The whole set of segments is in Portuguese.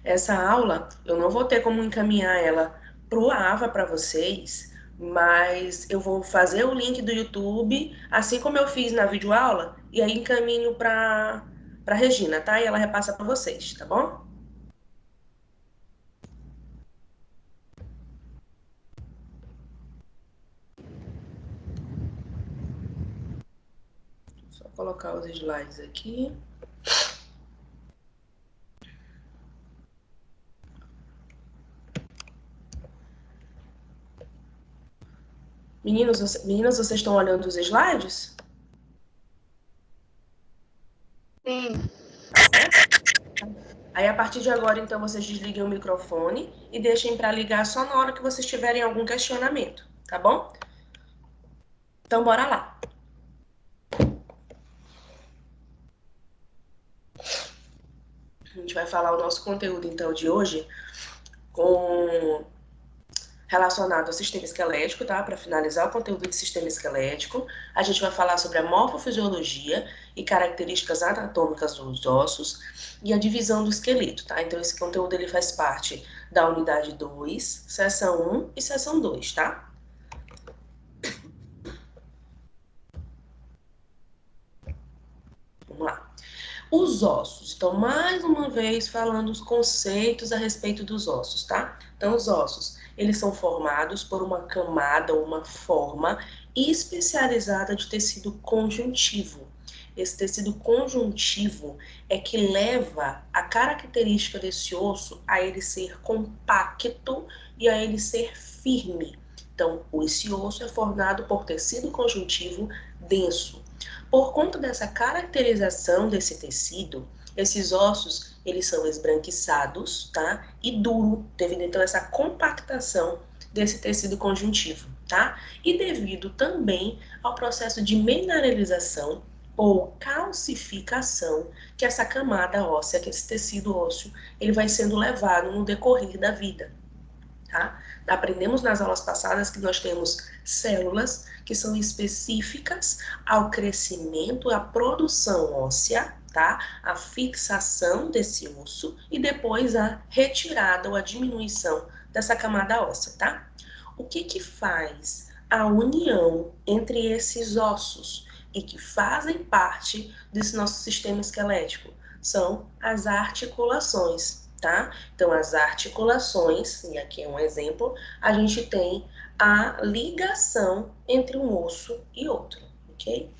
Essa aula, eu não vou ter como encaminhar ela pro AVA para vocês, mas eu vou fazer o link do YouTube, assim como eu fiz na videoaula, e aí encaminho para Regina, tá? E ela repassa para vocês, tá bom? Só colocar os slides aqui. Meninas, vocês estão olhando os slides? Sim. Aí, a partir de agora, então, vocês desliguem o microfone e deixem para ligar só na hora que vocês tiverem algum questionamento, tá bom? Então, bora lá. A gente vai falar o nosso conteúdo, então, de hoje relacionado ao sistema esquelético, tá? Para finalizar o conteúdo de sistema esquelético, a gente vai falar sobre a morfofisiologia e características anatômicas dos ossos e a divisão do esqueleto, tá? Então, esse conteúdo ele faz parte da unidade 2, seção 1 e seção 2, tá? Vamos lá. Os ossos. Então, mais uma vez, falando os conceitos a respeito dos ossos, tá? Então, os ossos, eles são formados por uma camada, uma forma especializada de tecido conjuntivo. Esse tecido conjuntivo é que leva a característica desse osso a ele ser compacto e a ele ser firme. Então, esse osso é formado por tecido conjuntivo denso. Por conta dessa caracterização desse tecido, esses ossos, eles são esbranquiçados, tá? E duro, devido então a essa compactação desse tecido conjuntivo, tá? E devido também ao processo de mineralização ou calcificação que essa camada óssea, que esse tecido ósseo, ele vai sendo levado no decorrer da vida, tá? Aprendemos nas aulas passadas que nós temos células que são específicas ao crescimento, à produção óssea, tá? A fixação desse osso e depois a retirada ou a diminuição dessa camada óssea, tá? O que que faz a união entre esses ossos e que fazem parte desse nosso sistema esquelético? São as articulações, tá? Então, as articulações, e aqui é um exemplo, a gente tem a ligação entre um osso e outro, ok?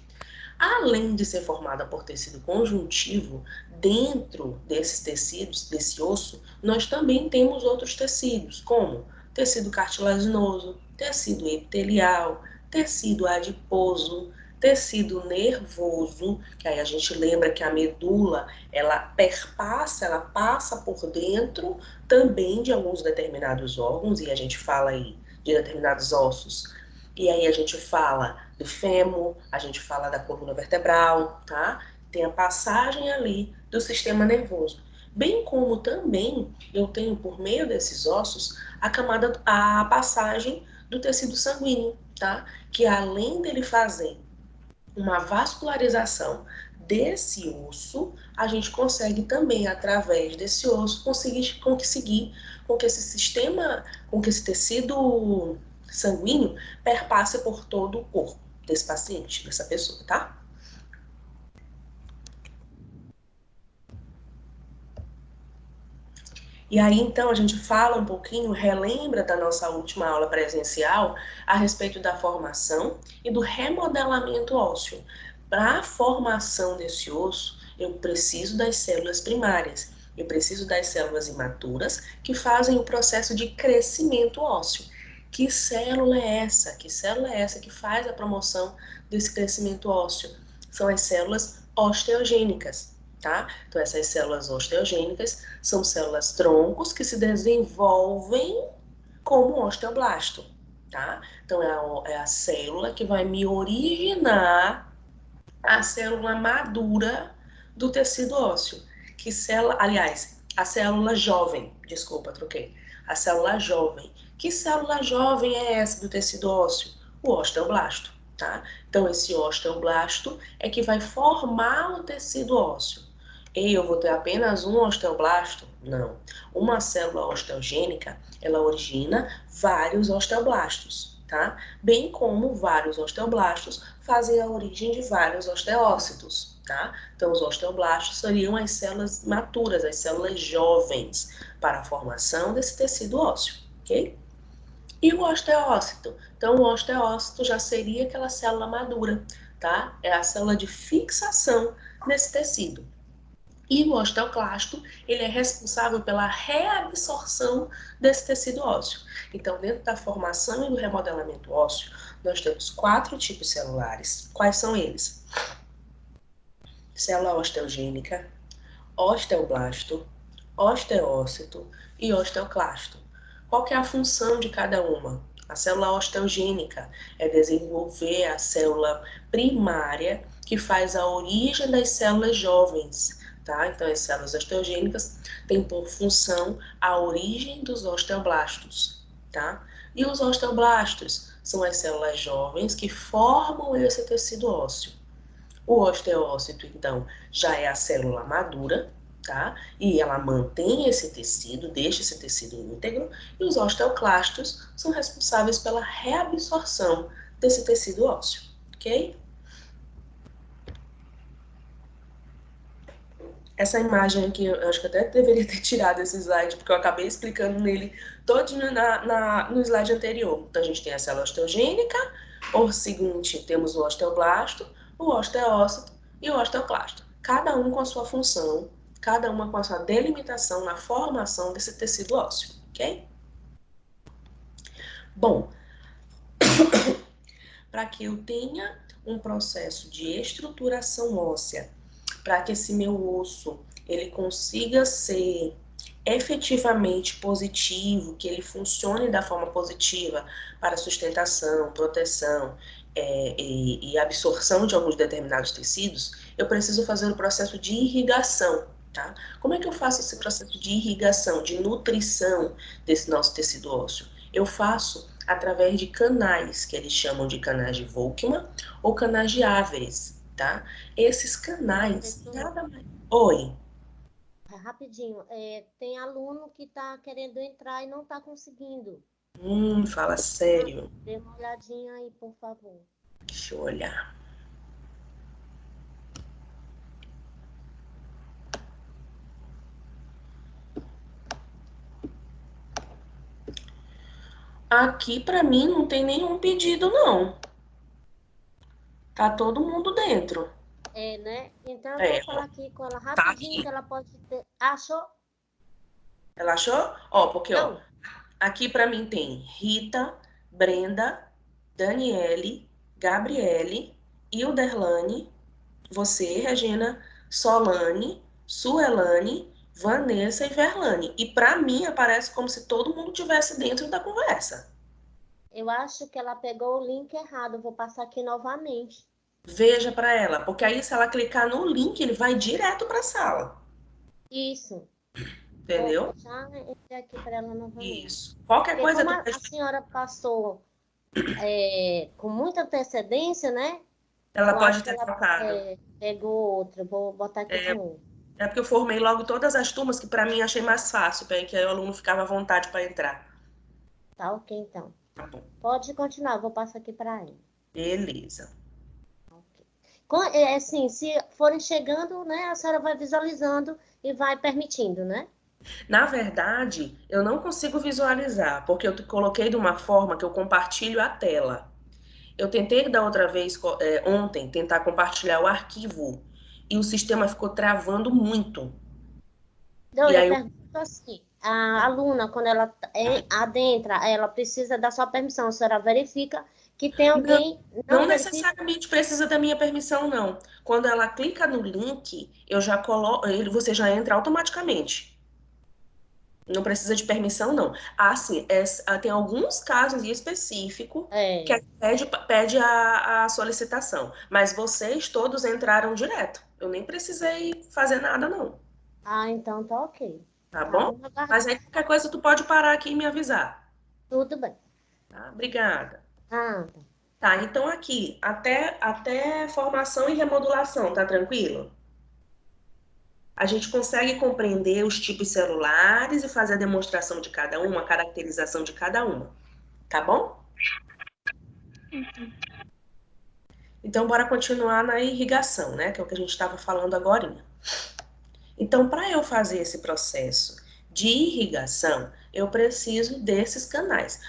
Além de ser formada por tecido conjuntivo, dentro desses tecidos, desse osso, nós também temos outros tecidos, como tecido cartilaginoso, tecido epitelial, tecido adiposo, tecido nervoso, que aí a gente lembra que a medula, ela perpassa, ela passa por dentro também de alguns determinados órgãos, e a gente fala aí de determinados ossos. E aí a gente fala do fêmur, a gente fala da coluna vertebral, tá? Tem a passagem ali do sistema nervoso. Bem como também eu tenho por meio desses ossos a passagem do tecido sanguíneo, tá? Que além dele fazer uma vascularização desse osso, a gente consegue também, através desse osso, conseguir com que esse sistema, com que esse tecido sanguíneo perpasse por todo o corpo desse paciente, dessa pessoa, tá? E aí, então, a gente fala um pouquinho, relembra da nossa última aula presencial a respeito da formação e do remodelamento ósseo. Para a formação desse osso, eu preciso das células primárias, eu preciso das células imaturas que fazem o processo de crescimento ósseo. Que célula é essa? Que célula é essa que faz a promoção desse crescimento ósseo? São as células osteogênicas, tá? Então, essas células osteogênicas são células troncos que se desenvolvem como osteoblasto, tá? Então, é a célula que vai me originar a célula madura do tecido ósseo. Que célula, aliás, a célula jovem, desculpa, troquei. A célula jovem. Que célula jovem é essa do tecido ósseo? O osteoblasto, tá? Então, esse osteoblasto é que vai formar o tecido ósseo. Ei, eu vou ter apenas um osteoblasto? Não. Uma célula osteogênica, ela origina vários osteoblastos, tá? Bem como vários osteoblastos fazem a origem de vários osteócitos, tá? Então, os osteoblastos seriam as células maturas, as células jovens, para a formação desse tecido ósseo, ok? E o osteócito? Então, o osteócito já seria aquela célula madura, tá? É a célula de fixação desse tecido. E o osteoclasto, ele é responsável pela reabsorção desse tecido ósseo. Então, dentro da formação e do remodelamento ósseo, nós temos 4 tipos celulares. Quais são eles? Célula osteogênica, osteoblasto, osteócito e osteoclasto. Qual que é a função de cada uma? A célula osteogênica é desenvolver a célula primária que faz a origem das células jovens, tá? Então, as células osteogênicas têm por função a origem dos osteoblastos, tá? E os osteoblastos são as células jovens que formam esse tecido ósseo. O osteócito, então, já é a célula madura, tá? E ela mantém esse tecido, deixa esse tecido íntegro, e os osteoclastos são responsáveis pela reabsorção desse tecido ósseo, ok? Essa imagem aqui, eu acho que até deveria ter tirado esse slide, porque eu acabei explicando nele todinho no slide anterior. Então, a gente tem a célula osteogênica, por seguinte, temos o osteoblasto, o osteócito e o osteoclasto. Cada um com a sua função, cada uma com a sua delimitação na formação desse tecido ósseo, ok? Bom, para que eu tenha um processo de estruturação óssea, para que esse meu osso ele consiga ser efetivamente positivo, que ele funcione da forma positiva para sustentação, proteção e absorção de alguns determinados tecidos, eu preciso fazer o processo de irrigação, tá? Como é que eu faço esse processo de irrigação, de nutrição desse nosso tecido ósseo? Eu faço através de canais, que eles chamam de canais de Volkmann ou canais de Averes, tá? Esses canais, Professor, nada mais... Oi. rapidinho, tem aluno que está querendo entrar e não está conseguindo. Fala sério. Dê uma olhadinha aí, por favor. Deixa eu olhar. Aqui pra mim não tem nenhum pedido, não. Tá todo mundo dentro. É, né? Então eu É, vou falar aqui com ela tá rapidinho que aqui. ela pode ter. Achou? Ela achou? Ó, porque, ó, Não. aqui pra mim tem Rita, Brenda, Daniele, Gabriele, Hilderlane, você, Regina, Solane, Suelane, Vanessa e Verlane. E pra mim aparece como se todo mundo tivesse dentro da conversa. Eu acho que ela pegou o link errado. Eu vou passar aqui novamente. Veja pra ela, porque aí se ela clicar no link, ele vai direto pra sala. Isso. Entendeu? Já entrei aqui para ela novamente. Isso. Qualquer Porque coisa como tu a senhora passou com muita antecedência, né? ela Eu pode acho que ter ela trocado. pegou outra. Vou botar aqui de novo. É porque eu formei logo todas as turmas que pra mim achei mais fácil, para que aí o aluno ficava à vontade para entrar. Tá ok, então. Tá bom. Pode continuar, vou passar aqui para ela. Beleza. Ok. Assim, se forem chegando, né, a senhora vai visualizando e vai permitindo, né? Na verdade, eu não consigo visualizar, porque eu coloquei de uma forma que eu compartilho a tela. Eu tentei da outra vez, ontem, tentar compartilhar o arquivo e o sistema ficou travando muito. Não, E eu aí eu pergunto assim, a aluna, quando ela adentra, ela precisa da sua permissão, a senhora verifica que tem não, alguém, não não verifica? necessariamente precisa da minha permissão, não. Quando ela clica no link, eu já coloco, você já entra automaticamente. Não precisa de permissão, não. Ah, sim, tem alguns casos em específico que É. pede a solicitação, mas vocês todos entraram direto. Eu nem precisei fazer nada, não. Ah, então tá ok. Tá Tá, bom? vamos aguardar. Mas aí qualquer coisa tu pode parar aqui e me avisar. Tudo bem. Tá? Obrigada. Ah, Tá, então aqui, até formação e remodulação, tá tranquilo? A gente consegue compreender os tipos celulares e fazer a demonstração de cada uma, a caracterização de cada uma, tá bom? Então, bora continuar na irrigação, né? Que é o que a gente estava falando agora. Então, para eu fazer esse processo de irrigação, eu preciso desses canais.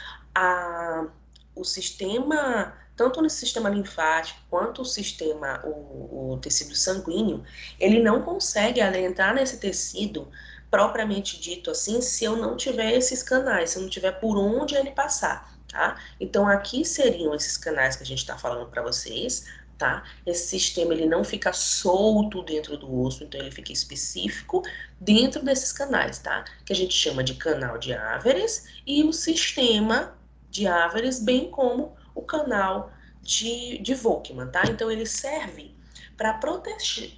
O sistema, tanto no sistema linfático quanto o tecido sanguíneo, ele não consegue adentrar nesse tecido propriamente dito assim, se eu não tiver esses canais, se eu não tiver por onde ele passar, tá? Então, aqui seriam esses canais que a gente está falando para vocês, tá? Esse sistema ele não fica solto dentro do osso, então ele fica específico dentro desses canais, tá? Que a gente chama de canal de Averes e o sistema de Averes, bem como o canal de Volkmann, tá? Então ele serve para proteger,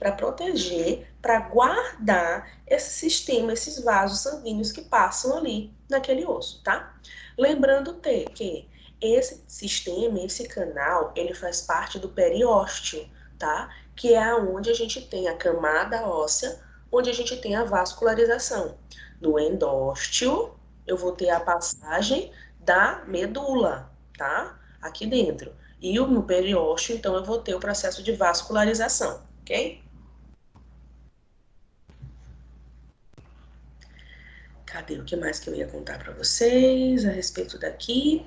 para guardar esse sistema, esses vasos sanguíneos que passam ali naquele osso, tá? Lembrando que esse sistema, esse canal, ele faz parte do periósteo, tá? Que é onde a gente tem a camada óssea, onde a gente tem a vascularização. No endósteo, eu vou ter a passagem da medula, tá? Aqui dentro. E no periósteo, então, eu vou ter o processo de vascularização, ok? Cadê o que mais que eu ia contar para vocês a respeito daqui?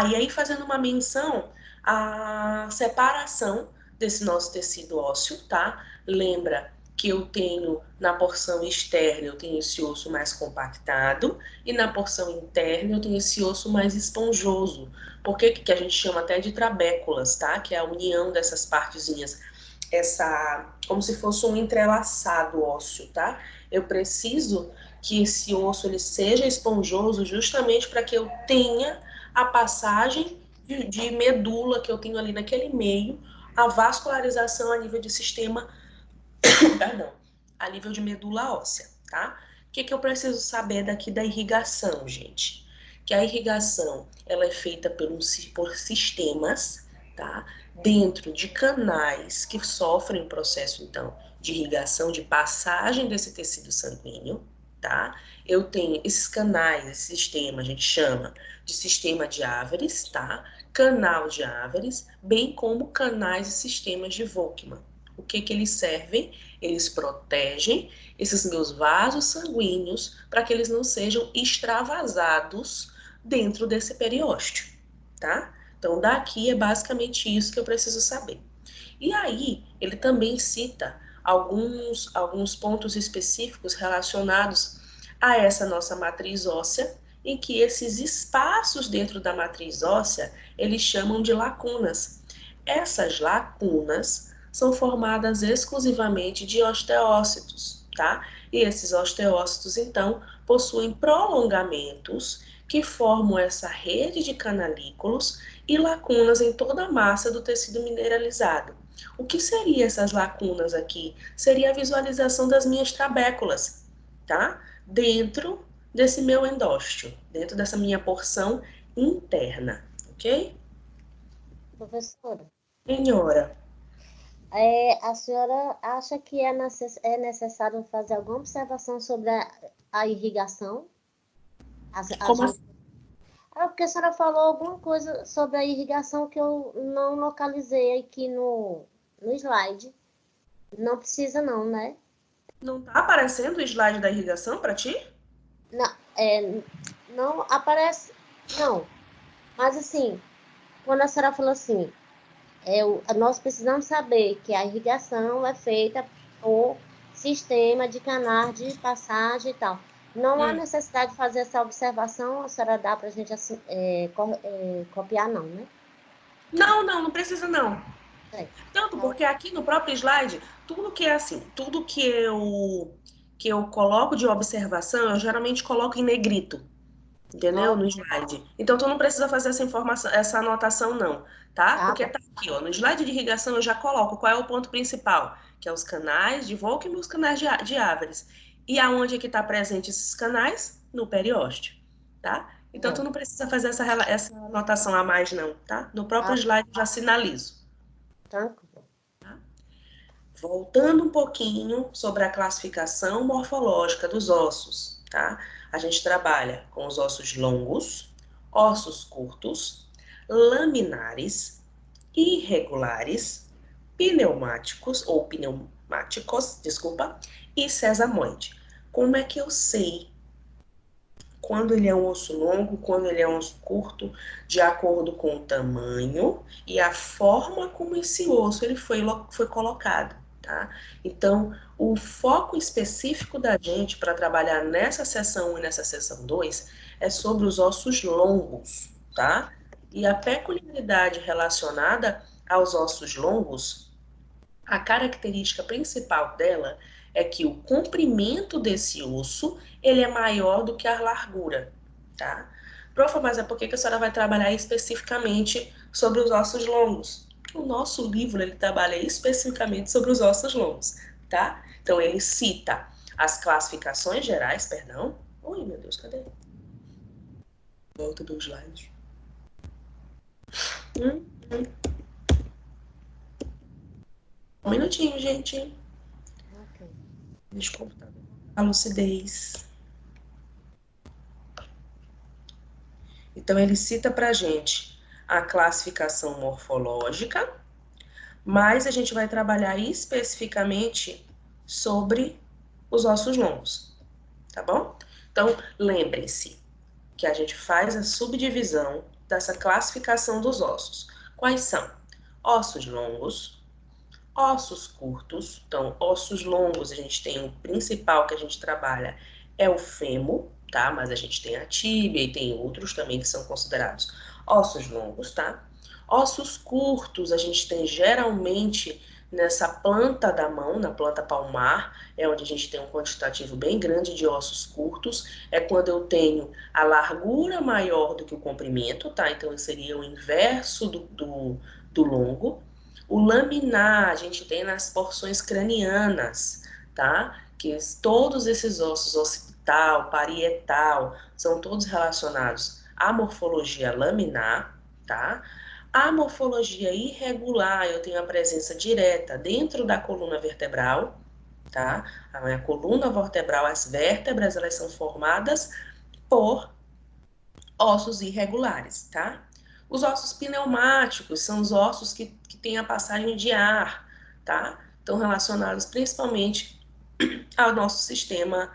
E aí fazendo uma menção à separação desse nosso tecido ósseo, tá? Lembra que eu tenho na porção externa, eu tenho esse osso mais compactado e na porção interna eu tenho esse osso mais esponjoso. Por que a gente chama até de trabéculas, tá? Que é a união dessas partezinhas, como se fosse um entrelaçado ósseo, tá? Eu preciso que esse osso ele seja esponjoso justamente para que eu tenha a passagem de medula que eu tenho ali naquele meio, a vascularização a nível de sistema, perdão, a nível de medula óssea, tá? O que eu preciso saber daqui da irrigação, gente? Que a irrigação, ela é feita por sistemas, tá? Dentro de canais que sofrem o processo, então, de irrigação, de passagem desse tecido sanguíneo, tá? Eu tenho esses canais, esse sistema, a gente chama de sistema de Averes, tá? Canal de Averes, bem como canais e sistemas de Volkmann. O que eles servem? Eles protegem esses meus vasos sanguíneos para que eles não sejam extravasados dentro desse periósteo, tá? Então, daqui é basicamente isso que eu preciso saber. E aí, ele também cita alguns pontos específicos relacionados a essa nossa matriz óssea, em que esses espaços dentro da matriz óssea, eles chamam de lacunas. Essas lacunas são formadas exclusivamente de osteócitos, tá? E esses osteócitos, então, possuem prolongamentos que formam essa rede de canalículos e lacunas em toda a massa do tecido mineralizado. O que seriam essas lacunas aqui? Seria a visualização das minhas trabéculas, tá? Dentro desse meu endósteo, dentro dessa minha porção interna, ok? Professora, Senhora, a senhora acha que é necessário fazer alguma observação sobre a irrigação? como assim? Porque a senhora falou alguma coisa sobre a irrigação que eu não localizei aqui no slide. Não precisa não, né? Não tá aparecendo o slide da irrigação para ti? Não, não aparece, não. Mas assim, quando a senhora falou assim, nós precisamos saber que a irrigação é feita por sistema de canais de passagem e tal. Não há necessidade de fazer essa observação, a senhora dá para a gente assim, copiar, não, né? Não precisa não. É. Tanto porque aqui no próprio slide, tudo que é assim, tudo que eu coloco de observação, eu geralmente coloco em negrito, entendeu? No slide. Então tu não precisa fazer essa informação, essa anotação não, tá? Tá Porque bom. tá aqui, ó, no slide de irrigação eu já coloco qual é o ponto principal, que é os canais de Volkmann e os canais de Averes. E aonde é que tá presente esses canais? No periósteo, tá? Então tu não precisa fazer essa anotação a mais não, tá? No próprio Tá, slide eu já sinalizo. tranquilo. Voltando um pouquinho sobre a classificação morfológica dos ossos, tá? A gente trabalha com os ossos longos, ossos curtos, laminares, irregulares, pneumáticos, desculpa, e sesamoide. Como é que eu sei quando ele é um osso longo, quando ele é um osso curto, de acordo com o tamanho e a forma como esse osso ele foi colocado, tá? Então, o foco específico da gente para trabalhar nessa seção 1 e nessa seção 2 é sobre os ossos longos, tá? E a peculiaridade relacionada aos ossos longos, a característica principal dela é que o comprimento desse osso, ele é maior do que a largura, tá? Profa, mas é por que a senhora vai trabalhar especificamente sobre os ossos longos? O nosso livro, ele trabalha especificamente sobre os ossos longos, tá? Então, ele cita as classificações gerais, perdão. Ui, meu Deus, cadê? Volta do slide. Um minutinho, gente. Ok. Deixa o computador. A lucidez. Então, ele cita pra gente a classificação morfológica, mas a gente vai trabalhar especificamente sobre os ossos longos, tá bom? Então, lembrem-se que a gente faz a subdivisão dessa classificação dos ossos. Quais são? Ossos longos, ossos curtos. Então, ossos longos, a gente tem o principal que a gente trabalha é o fêmur, tá? Mas a gente tem a tíbia e tem outros também que são considerados ossos longos, tá? Ossos curtos, a gente tem geralmente nessa planta da mão, na planta palmar, é onde a gente tem um quantitativo bem grande de ossos curtos. É quando eu tenho a largura maior do que o comprimento, tá? Então, seria o inverso do longo. O laminar a gente tem nas porções cranianas, tá? Que todos esses ossos, occipital, parietal, são todos relacionados à morfologia laminar, tá? A morfologia irregular, eu tenho a presença direta dentro da coluna vertebral, tá? A minha coluna vertebral, as vértebras, elas são formadas por ossos irregulares, tá? Os ossos pneumáticos são os ossos que têm a passagem de ar, tá? Estão relacionados principalmente ao nosso sistema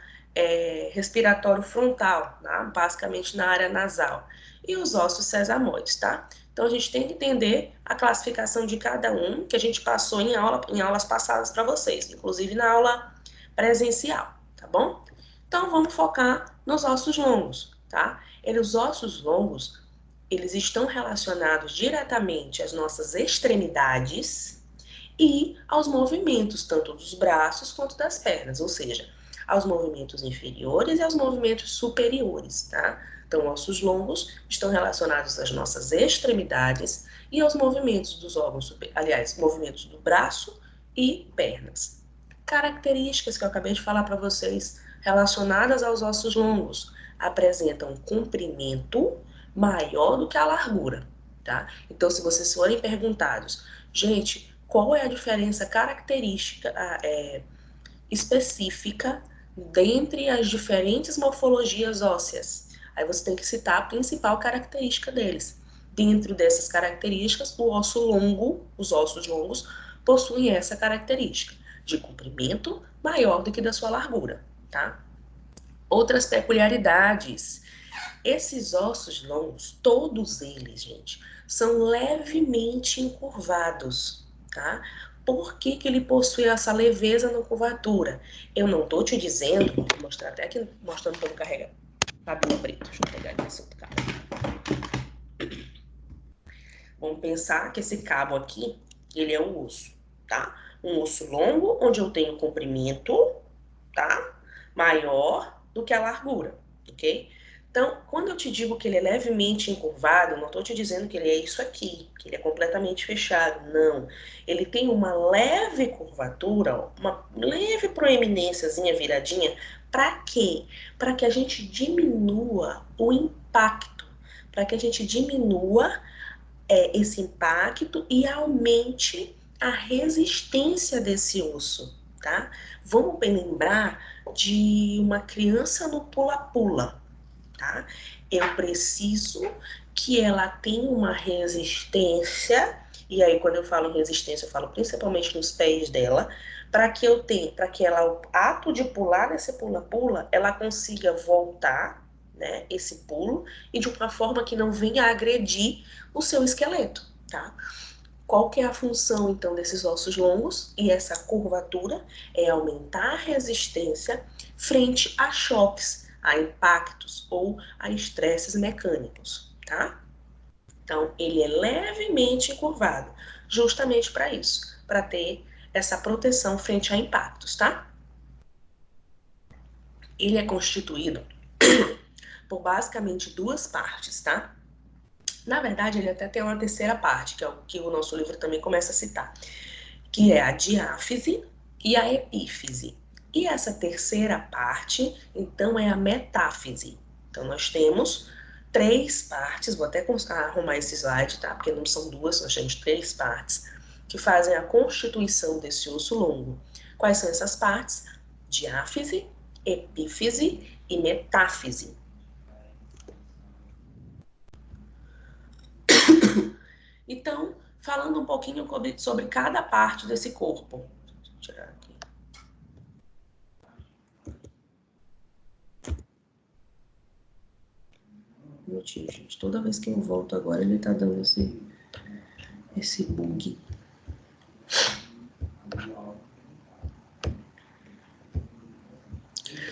respiratório frontal, tá? Basicamente na área nasal. E os ossos sesamoides, tá? Então a gente tem que entender a classificação de cada um que a gente passou em aulas passadas para vocês, inclusive na aula presencial, tá bom? Então vamos focar nos ossos longos, tá? Os ossos longos, eles estão relacionados diretamente às nossas extremidades e aos movimentos, tanto dos braços quanto das pernas, ou seja, aos movimentos inferiores e aos movimentos superiores, tá? Então, ossos longos estão relacionados às nossas extremidades e aos movimentos dos órgãos, aliás, movimentos do braço e pernas. Características que eu acabei de falar para vocês relacionadas aos ossos longos apresentam um comprimento maior do que a largura, tá? Então, se vocês forem perguntados, gente, qual é a diferença característica específica dentre as diferentes morfologias ósseas? Aí você tem que citar a principal característica deles. Dentro dessas características, o osso longo, os ossos longos, possuem essa característica de comprimento maior do que da sua largura, tá? Outras peculiaridades. Esses ossos longos, todos eles, gente, são levemente encurvados, tá? Por que que ele possui essa leveza na curvatura? Eu não tô te dizendo, vou mostrar até aqui, mostrando como carrega cabelo preto. Deixa eu pegar aqui esse outro cabo. Vamos pensar que esse cabo aqui, ele é um osso, tá? Um osso longo, onde eu tenho comprimento, tá? Maior do que a largura, ok? Então, quando eu te digo que ele é levemente encurvado, não estou te dizendo que ele é isso aqui, que ele é completamente fechado, não. Ele tem uma leve curvatura, ó, uma leve proeminênciazinha viradinha, para quê? Para que a gente diminua o impacto, para que a gente diminua esse impacto e aumente a resistência desse osso, tá? Vamos lembrar de uma criança no pula-pula, tá? Eu preciso que ela tenha uma resistência, e aí quando eu falo resistência, eu falo principalmente nos pés dela, para que ela, ao ato de pular nesse pula-pula, ela consiga voltar, né, esse pulo, e de uma forma que não venha agredir o seu esqueleto, tá? Qual que é a função, então, desses ossos longos e essa curvatura? É aumentar a resistência frente a choques, a impactos ou a estresses mecânicos, tá? Então, ele é levemente curvado, justamente para isso, para ter essa proteção frente a impactos, tá? Ele é constituído por basicamente duas partes, tá? Na verdade, ele até tem uma terceira parte, que é o que o nosso livro também começa a citar, que é a diáfise e a epífise. E essa terceira parte, então, é a metáfise. Então, nós temos três partes, vou até arrumar esse slide, tá? Porque não são duas, nós temos três partes, que fazem a constituição desse osso longo. Quais são essas partes? Diáfise, epífise e metáfise. Então, falando um pouquinho sobre cada parte desse corpo. Deixa eu tirar aqui. Um minutinho, gente. Toda vez que eu volto agora, ele tá dando esse bug.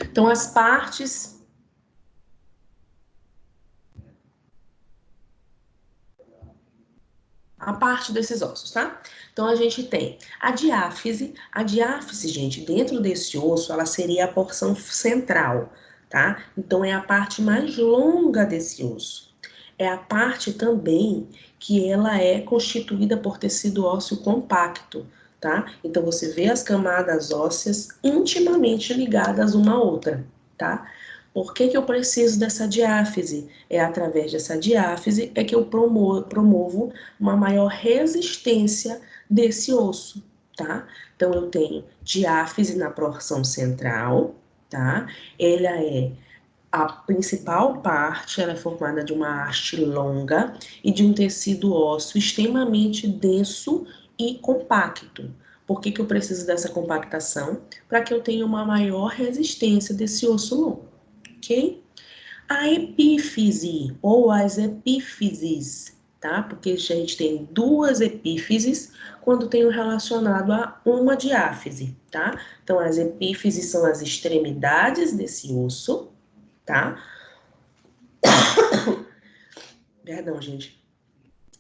Então, as partes... A parte desses ossos, tá? Então, a gente tem a diáfise. A diáfise, gente, dentro desse osso, ela seria a porção central, tá? Então, é a parte mais longa desse osso. É a parte também que ela é constituída por tecido ósseo compacto, tá? Então, você vê as camadas ósseas intimamente ligadas uma à outra, tá? Por que eu preciso dessa diáfise? É através dessa diáfise é que eu promovo uma maior resistência desse osso, tá? Então, eu tenho diáfise na porção central, tá? Ela é a principal parte, ela é formada de uma haste longa e de um tecido ósseo extremamente denso e compacto. Por que eu preciso dessa compactação? Para que eu tenha uma maior resistência desse osso longo, ok? A epífise, ou as epífises, tá? Porque a gente tem duas epífises quando tem relacionado a uma diáfise, tá? Então, as epífises são as extremidades desse osso, tá? Perdão, gente.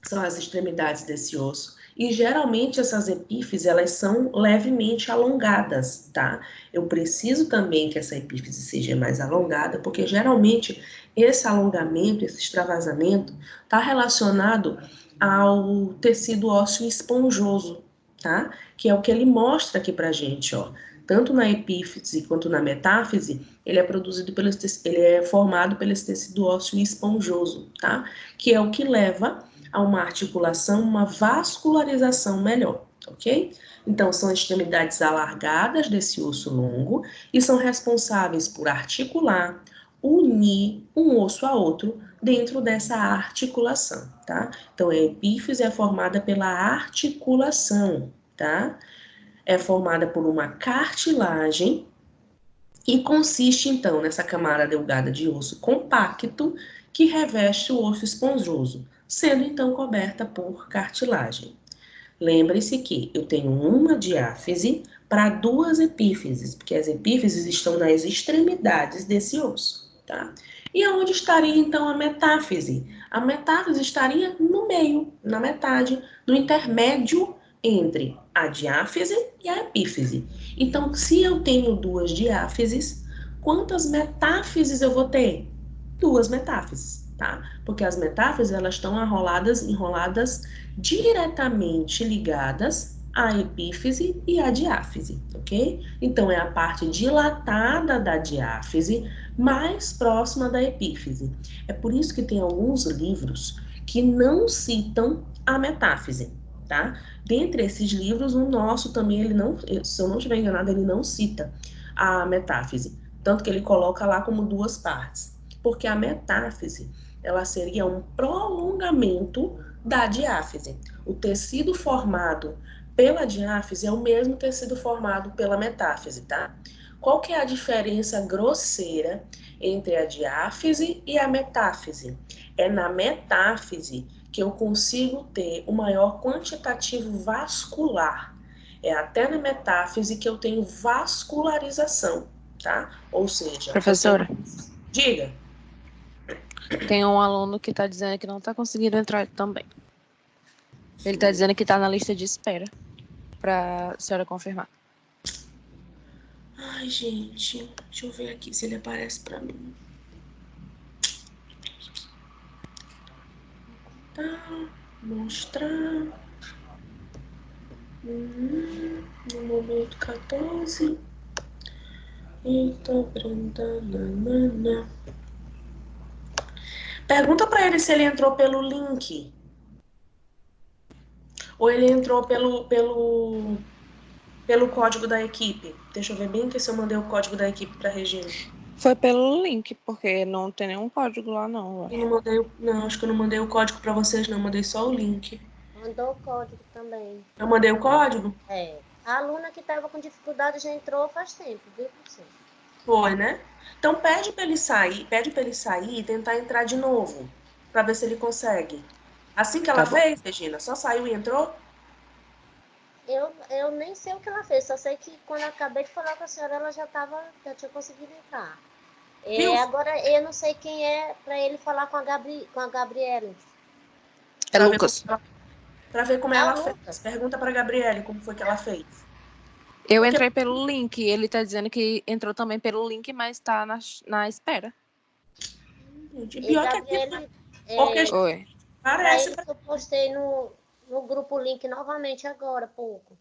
São as extremidades desse osso. E geralmente essas epífises, elas são levemente alongadas, tá? Eu preciso também que essa epífise seja mais alongada, porque geralmente esse alongamento, esse extravasamento, está relacionado ao tecido ósseo esponjoso, tá? Que é o que ele mostra aqui pra gente, ó. Tanto na epífise quanto na metáfise, ele é formado pelo tecido ósseo esponjoso, tá? Que é o que leva a uma articulação, uma vascularização melhor, ok? Então, são extremidades alargadas desse osso longo e são responsáveis por articular, unir um osso a outro dentro dessa articulação, tá? Então, a epífise é formada pela articulação, tá? É formada por uma cartilagem e consiste, então, nessa camada delgada de osso compacto que reveste o osso esponjoso, sendo, então, coberta por cartilagem. Lembre-se que eu tenho uma diáfise para duas epífises, porque as epífises estão nas extremidades desse osso, tá? E aonde estaria, então, a metáfise? A metáfise estaria no meio, na metade, no intermédio entre a diáfise e a epífise. Então, se eu tenho duas diáfises, quantas metáfises eu vou ter? Duas metáfises, tá? Porque as metáfises, elas estão enroladas diretamente ligadas à epífise e à diáfise, ok? Então, é a parte dilatada da diáfise mais próxima da epífise. É por isso que tem alguns livros que não citam a metáfise, tá? Dentre esses livros, o nosso também, ele não, se eu não estiver enganado, ele não cita a metáfise, tanto que ele coloca lá como duas partes, porque a metáfise, ela seria um prolongamento da diáfise. O tecido formado pela diáfise é o mesmo tecido formado pela metáfise, tá? Qual que é a diferença grosseira entre a diáfise e a metáfise? É na metáfise que eu consigo ter o maior quantitativo vascular. É até na metáfise que eu tenho vascularização, tá? Ou seja, eu Professora, tenho... Diga. tem um aluno que está dizendo que não está conseguindo entrar também. Ele está dizendo que está na lista de espera para a senhora confirmar. Ai, gente, deixa eu ver aqui se ele aparece para mim. Tá, mostrar. No momento 14. Eita, Brenda, nanana. Pergunta para ele se ele entrou pelo link. Ou ele entrou pelo código da equipe. Deixa eu ver bem que se eu mandei o código da equipe para Regina. Foi pelo link, porque não tem nenhum código lá, não. Eu não mandei, não, acho que eu não mandei o código para vocês, não. Mandei só o link. Mandou o código também. Eu mandei o código? É. A aluna que estava com dificuldade já entrou faz tempo, viu, professor? Foi, né? Então pede para ele sair e tentar entrar de novo, para ver se ele consegue. Assim que ela fez, Regina, só saiu e entrou? Eu nem sei o que ela fez, só sei que quando eu acabei de falar com a senhora, ela já tinha conseguido entrar. Agora eu não sei quem é para ele falar com a Gabriela. É Lucas. Para ver como ela fez. Lucas. Pergunta para Gabriele como foi que ela fez. Eu entrei pelo link, ele tá dizendo que entrou também pelo link, mas tá na espera. Pior Gabriele, porque Oi. parece. Eu postei no grupo o link novamente agora, pouco.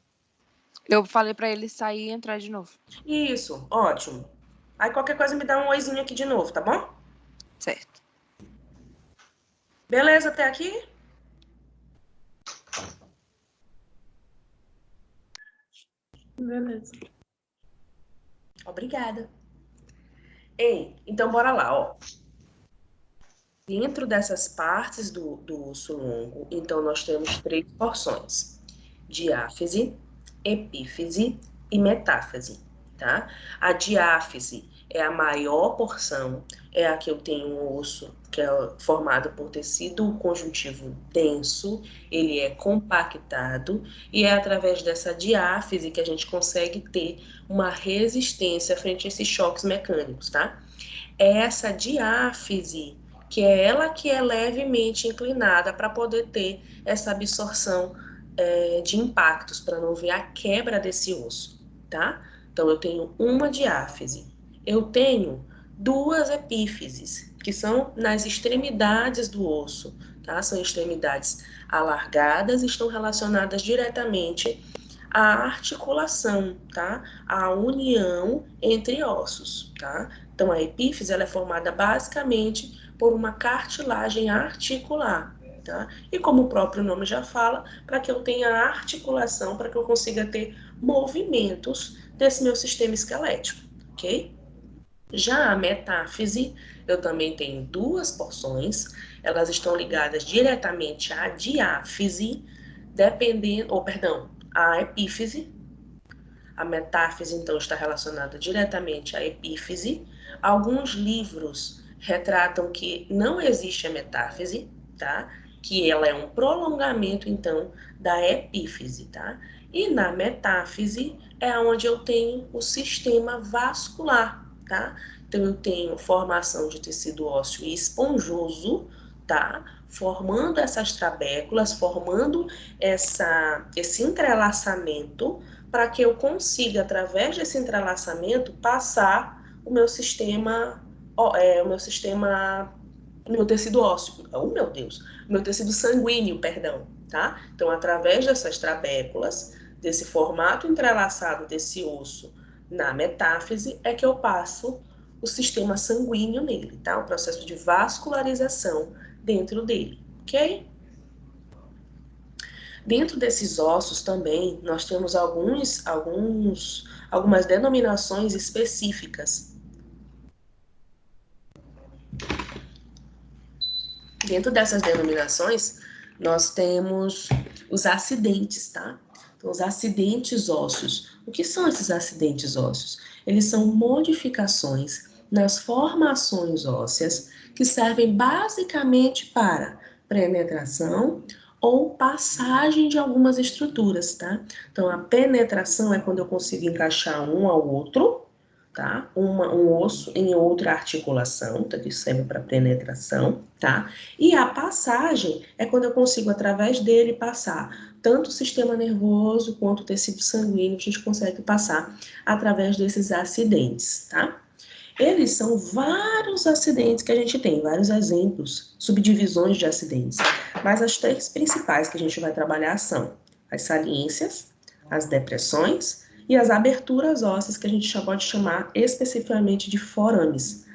Eu falei pra ele sair e entrar de novo. Isso, ótimo. Aí qualquer coisa me dá um oizinho aqui de novo, tá bom? Certo. Beleza até aqui? Beleza. Obrigada. Ei, então bora lá, ó. Dentro dessas partes do osso longo, então nós temos três porções: diáfise, epífise e metáfise, tá? A diáfise é a maior porção, é a que eu tenho um osso que é formado por tecido conjuntivo denso, ele é compactado e é através dessa diáfise que a gente consegue ter uma resistência frente a esses choques mecânicos, tá? É essa diáfise que é ela que é levemente inclinada para poder ter essa absorção de impactos, para não ver a quebra desse osso, tá? Então, eu tenho uma diáfise. Eu tenho duas epífises, que são nas extremidades do osso, tá? São extremidades alargadas e estão relacionadas diretamente à articulação, tá? À união entre ossos, tá? Então, a epífise ela é formada basicamente por uma cartilagem articular, tá? E como o próprio nome já fala, para que eu tenha articulação, para que eu consiga ter movimentos desse meu sistema esquelético, ok? Já a metáfise, eu também tenho duas porções, elas estão ligadas diretamente à diáfise, à epífise. A metáfise, então, está relacionada diretamente à epífise. Alguns livros retratam que não existe a metáfise, tá? Que ela é um prolongamento, então, da epífise, tá? E na metáfise é onde eu tenho o sistema vascular, tá? Então, eu tenho formação de tecido ósseo esponjoso, tá? Formando essas trabéculas, formando esse entrelaçamento para que eu consiga, através desse entrelaçamento, passar o meu sistema, o meu tecido ósseo, oh meu Deus, o meu tecido sanguíneo, perdão, tá? Então, através dessas trabéculas, desse formato entrelaçado desse osso na metáfise, é que eu passo o sistema sanguíneo nele, tá? O processo de vascularização dentro dele, ok? Dentro desses ossos também, nós temos algumas denominações específicas. Dentro dessas denominações, nós temos os acidentes, tá? Então, os acidentes ósseos. O que são esses acidentes ósseos? Eles são modificações nas formações ósseas que servem basicamente para penetração ou passagem de algumas estruturas, tá? Então, a penetração é quando eu consigo encaixar um ao outro, tá? Um osso em outra articulação, então isso serve para penetração, tá? E a passagem é quando eu consigo, através dele, passar tanto o sistema nervoso quanto o tecido sanguíneo, a gente consegue passar através desses acidentes, tá? Eles são vários acidentes que a gente tem, vários exemplos, subdivisões de acidentes. Mas as três principais que a gente vai trabalhar são as saliências, as depressões e as aberturas ósseas, que a gente já pode chamar especificamente de forames.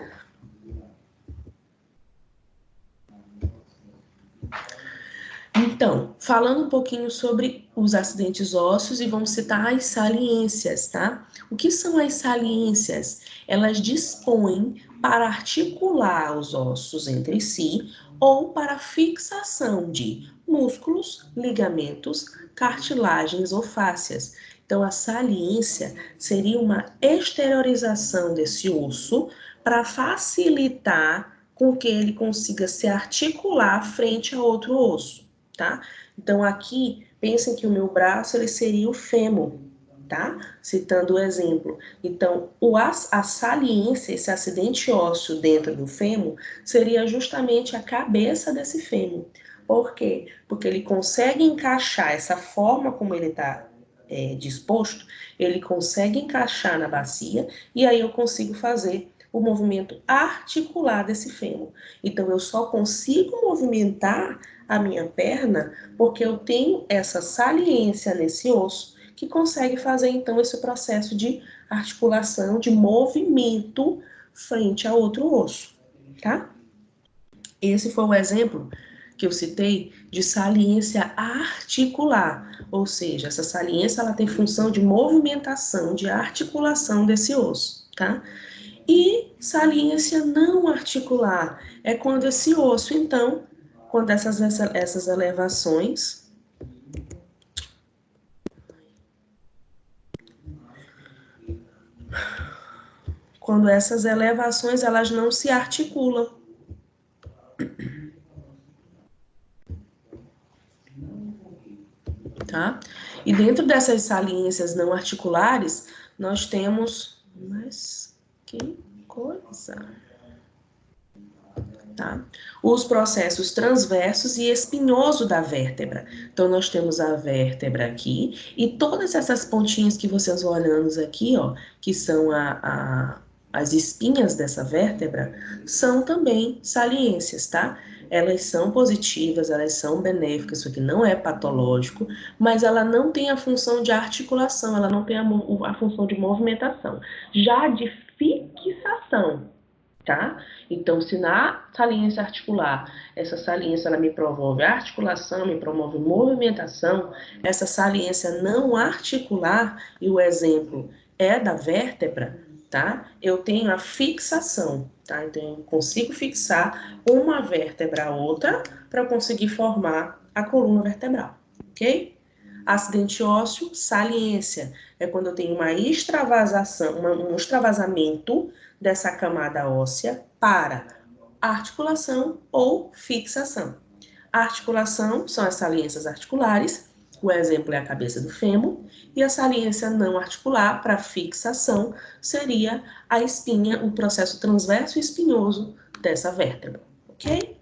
Então, falando um pouquinho sobre os acidentes ósseos e vamos citar as saliências, tá? O que são as saliências? Elas dispõem para articular os ossos entre si ou para fixação de músculos, ligamentos, cartilagens ou fáscias. Então, a saliência seria uma exteriorização desse osso para facilitar com que ele consiga se articular frente a outro osso. Tá? Então, aqui, pensem que o meu braço, ele seria o fêmur, tá? Citando o exemplo. Então, a saliência, esse acidente ósseo dentro do fêmur, seria justamente a cabeça desse fêmur. Por quê? Porque ele consegue encaixar essa forma como ele está disposto, ele consegue encaixar na bacia, e aí eu consigo fazer o movimento articular desse fêmur. Então, eu só consigo movimentar a minha perna porque eu tenho essa saliência nesse osso que consegue fazer, então, esse processo de articulação, de movimento frente a outro osso, tá? Esse foi o exemplo que eu citei de saliência articular, ou seja, essa saliência ela tem função de movimentação, de articulação desse osso, tá? E saliência não articular é quando esse osso, então, quando essas elevações elas não se articulam. Tá? E dentro dessas saliências não articulares, nós temos, mas que coisa, tá? Os processos transversos e espinhoso da vértebra. Então, nós temos a vértebra aqui, e todas essas pontinhas que vocês vão olhando aqui, ó, que são as espinhas dessa vértebra, são também saliências, tá? Elas são positivas, elas são benéficas, isso aqui não é patológico, mas ela não tem a função de articulação, ela não tem a função de movimentação. Já de fixação, tá? Então, se na saliência articular, essa saliência ela me promove articulação, me promove movimentação, essa saliência não articular, e o exemplo é da vértebra, tá? Eu tenho a fixação, tá? Então, eu consigo fixar uma vértebra a outra para conseguir formar a coluna vertebral, ok? Acidente ósseo, saliência, é quando eu tenho uma extravasação, um extravasamento dessa camada óssea para articulação ou fixação. A articulação são as saliências articulares, o exemplo é a cabeça do fêmur, e a saliência não articular para fixação seria a espinha, o processo transverso e espinhoso dessa vértebra, ok?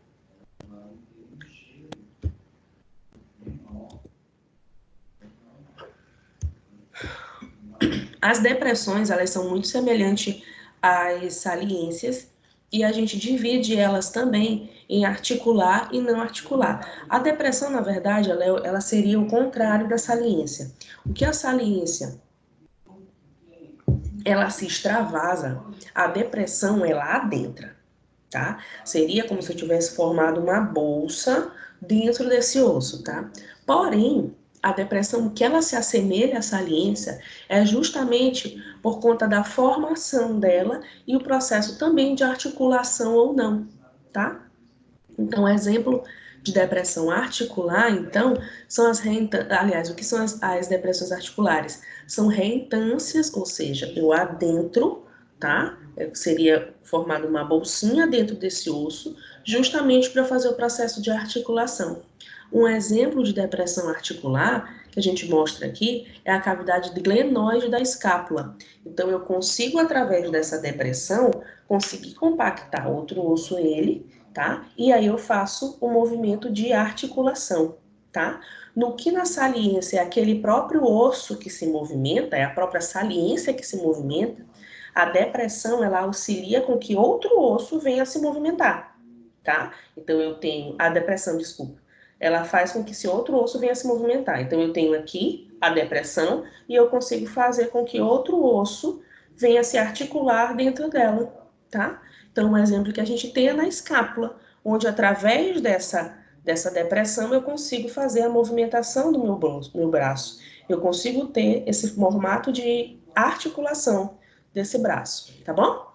As depressões, elas são muito semelhantes às saliências e a gente divide elas também em articular e não articular. A depressão, na verdade, ela seria o contrário da saliência. O que a saliência, ela se extravasa, a depressão, ela adentra, tá? Seria como se eu tivesse formado uma bolsa dentro desse osso, tá? Porém, a depressão que ela se assemelha à saliência é justamente por conta da formação dela e o processo também de articulação ou não, tá? Então, exemplo de depressão articular, então, são aliás, o que são as depressões articulares? São reintâncias, ou seja, eu adentro, tá? Seria formada uma bolsinha dentro desse osso, justamente para fazer o processo de articulação. Um exemplo de depressão articular que a gente mostra aqui é a cavidade glenoide da escápula. Então, eu consigo, através dessa depressão, conseguir compactar outro osso nele, tá? E aí eu faço o movimento de articulação, tá? No que na saliência é aquele próprio osso que se movimenta, é a própria saliência que se movimenta, a depressão, ela auxilia com que outro osso venha a se movimentar, tá? Então eu tenho a depressão, desculpa, ela faz com que esse outro osso venha a se movimentar. Então eu tenho aqui a depressão e eu consigo fazer com que outro osso venha a se articular dentro dela, tá? Então, um exemplo que a gente tem é na escápula, onde através dessa depressão eu consigo fazer a movimentação do meu braço. Eu consigo ter esse formato de articulação desse braço, tá bom?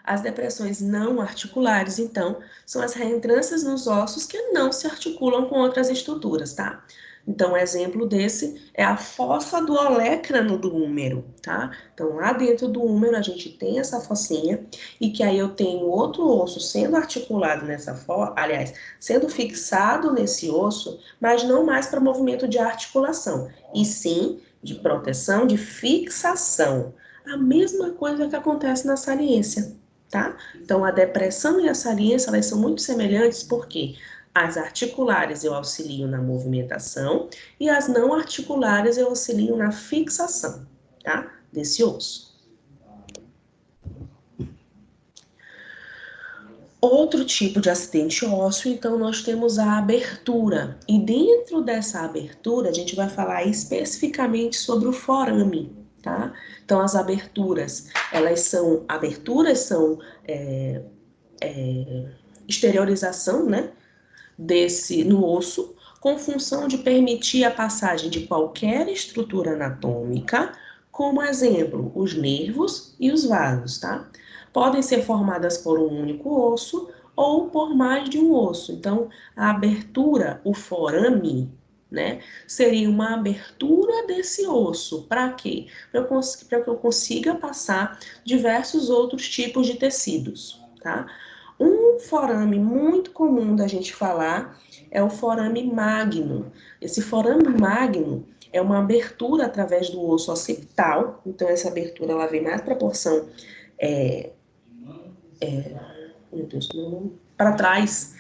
As depressões não articulares, então, são as reentrâncias nos ossos que não se articulam com outras estruturas, tá? Então, um exemplo desse é a fossa do olecrano do húmero, tá? Então, lá dentro do húmero, a gente tem essa fossinha, e que aí eu tenho outro osso sendo articulado nessa fossa, aliás, sendo fixado nesse osso, mas não mais para movimento de articulação, e sim de proteção, de fixação. A mesma coisa que acontece na saliência, tá? Então, a depressão e a saliência, elas são muito semelhantes, porque as articulares eu auxilio na movimentação e as não articulares eu auxilio na fixação, tá? Desse osso. Outro tipo de acidente ósseo, então, nós temos a abertura. E dentro dessa abertura, a gente vai falar especificamente sobre o forame, tá? Então, as aberturas, são exteriorização, né? No osso, com função de permitir a passagem de qualquer estrutura anatômica, como exemplo, os nervos e os vasos, tá? Podem ser formadas por um único osso ou por mais de um osso. Então, a abertura, o forame, né, seria uma abertura desse osso. Para quê? Para que eu consiga passar diversos outros tipos de tecidos, tá? Um forame muito comum da gente falar é o forame magno. Esse forame magno é uma abertura através do osso occipital, então essa abertura ela vem mais para a porção para trás,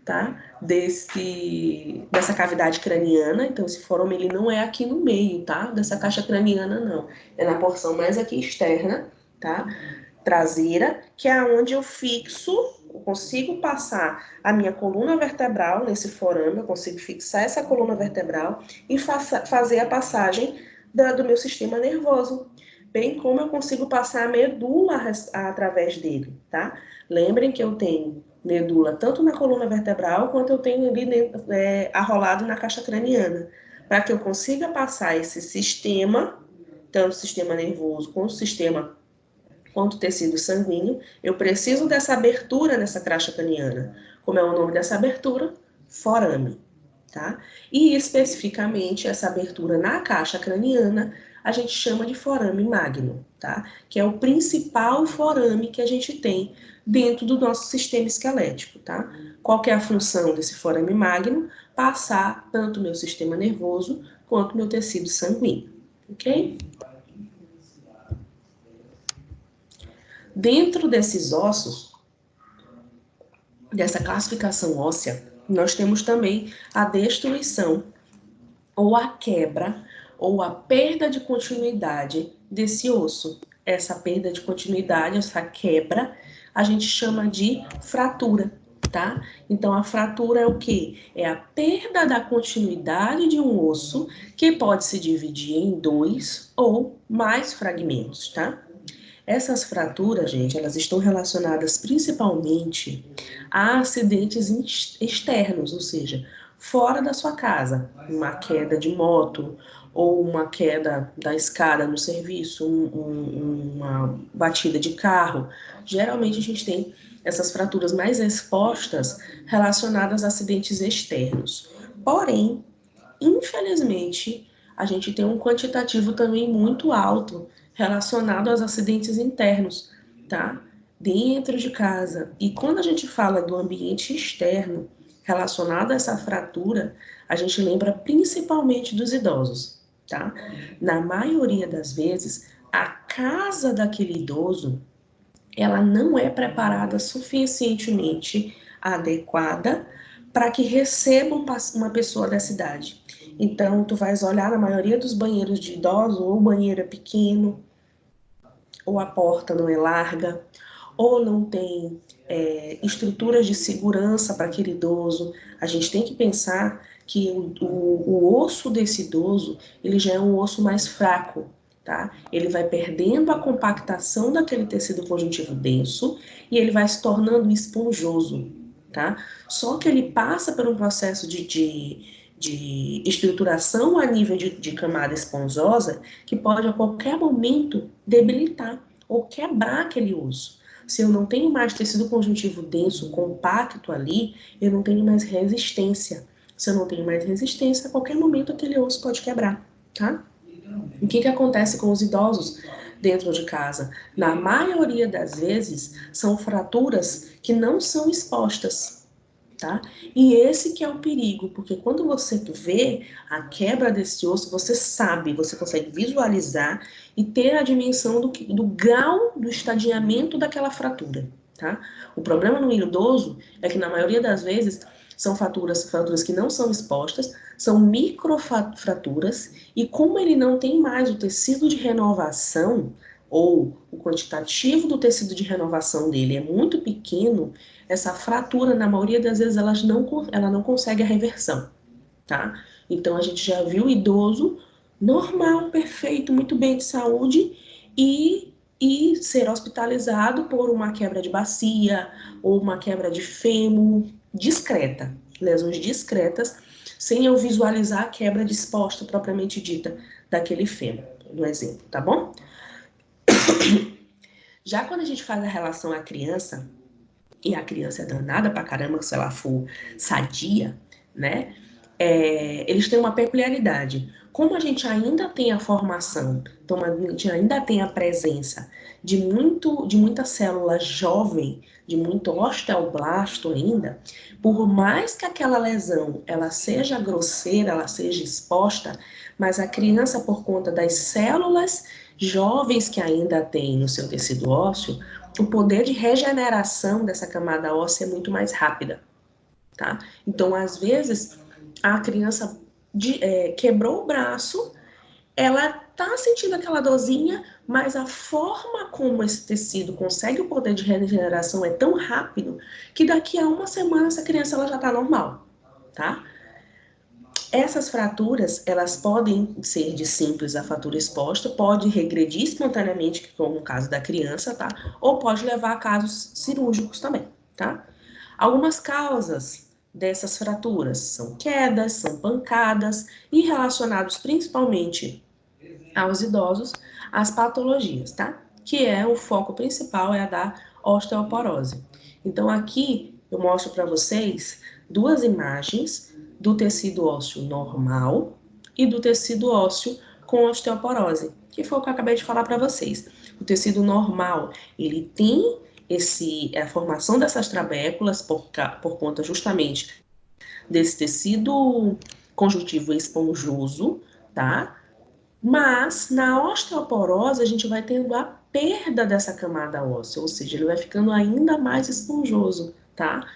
tá? Dessa cavidade craniana. Então esse forame ele não é aqui no meio, tá? Dessa caixa craniana não, é na porção mais aqui externa, tá? Traseira, que é onde eu fixo, eu consigo passar a minha coluna vertebral nesse forame, eu consigo fixar essa coluna vertebral e fazer a passagem do meu sistema nervoso, bem como eu consigo passar a medula através dele, tá? Lembrem que eu tenho medula tanto na coluna vertebral quanto eu tenho ali arrolado na caixa craniana, para que eu consiga passar esse sistema, tanto o sistema nervoso quanto o tecido sanguíneo, eu preciso dessa abertura nessa caixa craniana. Como é o nome dessa abertura? Forame, tá? E especificamente essa abertura na caixa craniana, a gente chama de forame magno, tá? Que é o principal forame que a gente tem dentro do nosso sistema esquelético, tá? Qual que é a função desse forame magno? Passar tanto o meu sistema nervoso quanto o meu tecido sanguíneo, ok? Dentro desses ossos, dessa classificação óssea, nós temos também a destruição, ou a quebra, ou a perda de continuidade desse osso. Essa perda de continuidade, essa quebra, a gente chama de fratura, tá? Então, a fratura é o quê? É a perda da continuidade de um osso que pode se dividir em 2 ou mais fragmentos, tá? Essas fraturas, gente, elas estão relacionadas principalmente a acidentes externos, ou seja, fora da sua casa, uma queda de moto ou uma queda da escada no serviço, uma batida de carro. Geralmente a gente tem essas fraturas mais expostas relacionadas a acidentes externos. Porém, infelizmente, a gente tem um quantitativo também muito alto relacionado aos acidentes internos, tá? Dentro de casa. E quando a gente fala do ambiente externo relacionado a essa fratura, a gente lembra principalmente dos idosos, tá? Na maioria das vezes, a casa daquele idoso, ela não é preparada suficientemente adequada para que receba uma pessoa dessa idade. Então, tu vais olhar na maioria dos banheiros de idosos, ou o banheiro é pequeno, ou a porta não é larga, ou não tem estruturas de segurança para aquele idoso. A gente tem que pensar que o osso desse idoso, ele já é um osso mais fraco, tá? Ele vai perdendo a compactação daquele tecido conjuntivo denso e ele vai se tornando esponjoso, tá? Só que ele passa por um processo de estruturação a nível de camada esponjosa que pode a qualquer momento debilitar ou quebrar aquele osso. Se eu não tenho mais tecido conjuntivo denso, compacto ali, eu não tenho mais resistência. Se eu não tenho mais resistência, a qualquer momento aquele osso pode quebrar, tá? O que acontece com os idosos dentro de casa? Na maioria das vezes, são fraturas que não são expostas, tá? E esse que é o perigo, porque quando você vê a quebra desse osso, você sabe, você consegue visualizar e ter a dimensão do grau do estadiamento daquela fratura, tá? O problema no idoso é que na maioria das vezes são fraturas que não são expostas, são microfraturas, e como ele não tem mais o tecido de renovação, ou o quantitativo do tecido de renovação dele é muito pequeno, essa fratura, na maioria das vezes, ela não consegue a reversão, tá? Então, a gente já viu idoso normal, perfeito, muito bem de saúde e ser hospitalizado por uma quebra de bacia ou uma quebra de fêmur discreta, lesões discretas, sem eu visualizar a quebra disposta propriamente dita daquele fêmur, no exemplo, tá bom? Já quando a gente faz a relação à criança, e a criança é danada pra caramba se ela for sadia, né? Eles têm uma peculiaridade. Como a gente ainda tem a formação, então a gente ainda tem a presença de muita célula jovem, de muito osteoblasto ainda, por mais que aquela lesão ela seja grosseira, ela seja exposta, mas a criança, por conta das células jovens que ainda tem no seu tecido ósseo, o poder de regeneração dessa camada óssea é muito mais rápida, tá? Então, às vezes, a criança quebrou o braço, ela tá sentindo aquela dorzinha, mas a forma como esse tecido consegue o poder de regeneração é tão rápido que daqui a uma semana essa criança ela já tá normal, tá? Essas fraturas, elas podem ser de simples a fratura exposta, pode regredir espontaneamente, como no caso da criança, tá? Ou pode levar a casos cirúrgicos também, tá? Algumas causas dessas fraturas são quedas, são pancadas e relacionados principalmente aos idosos, as patologias, tá? Que é o foco principal, é a da osteoporose. Então aqui eu mostro para vocês duas imagens do tecido ósseo normal e do tecido ósseo com osteoporose, que foi o que eu acabei de falar para vocês. O tecido normal, ele tem a formação dessas trabéculas por conta justamente desse tecido conjuntivo esponjoso, tá? Mas na osteoporose a gente vai tendo a perda dessa camada óssea, ou seja, ele vai ficando ainda mais esponjoso, tá?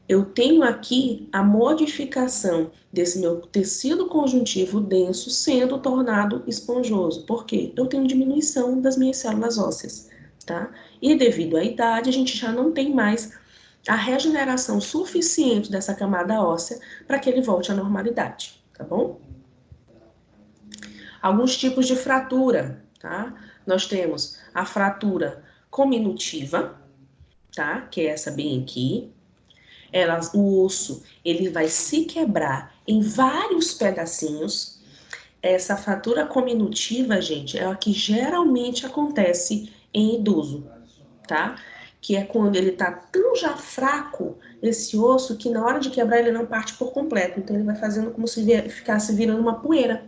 Eu tenho aqui a modificação desse meu tecido conjuntivo denso sendo tornado esponjoso. Por quê? Eu tenho diminuição das minhas células ósseas, tá? E devido à idade, a gente já não tem mais a regeneração suficiente dessa camada óssea para que ele volte à normalidade, tá bom? Alguns tipos de fratura, tá? Nós temos a fratura cominutiva, tá? Que é essa bem aqui. O osso, ele vai se quebrar em vários pedacinhos. Essa fratura cominutiva, gente, é a que geralmente acontece em idoso, tá? Que é quando ele tá tão já fraco, esse osso, que na hora de quebrar ele não parte por completo. Então ele vai fazendo como se ficasse virando uma poeira,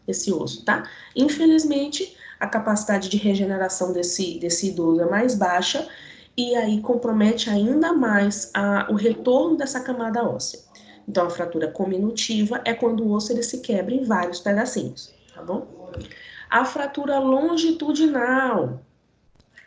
esse osso, tá? Infelizmente, a capacidade de regeneração desse idoso é mais baixa, e aí compromete ainda mais o retorno dessa camada óssea. Então, a fratura cominutiva é quando o osso ele se quebra em vários pedacinhos, tá bom? A fratura longitudinal,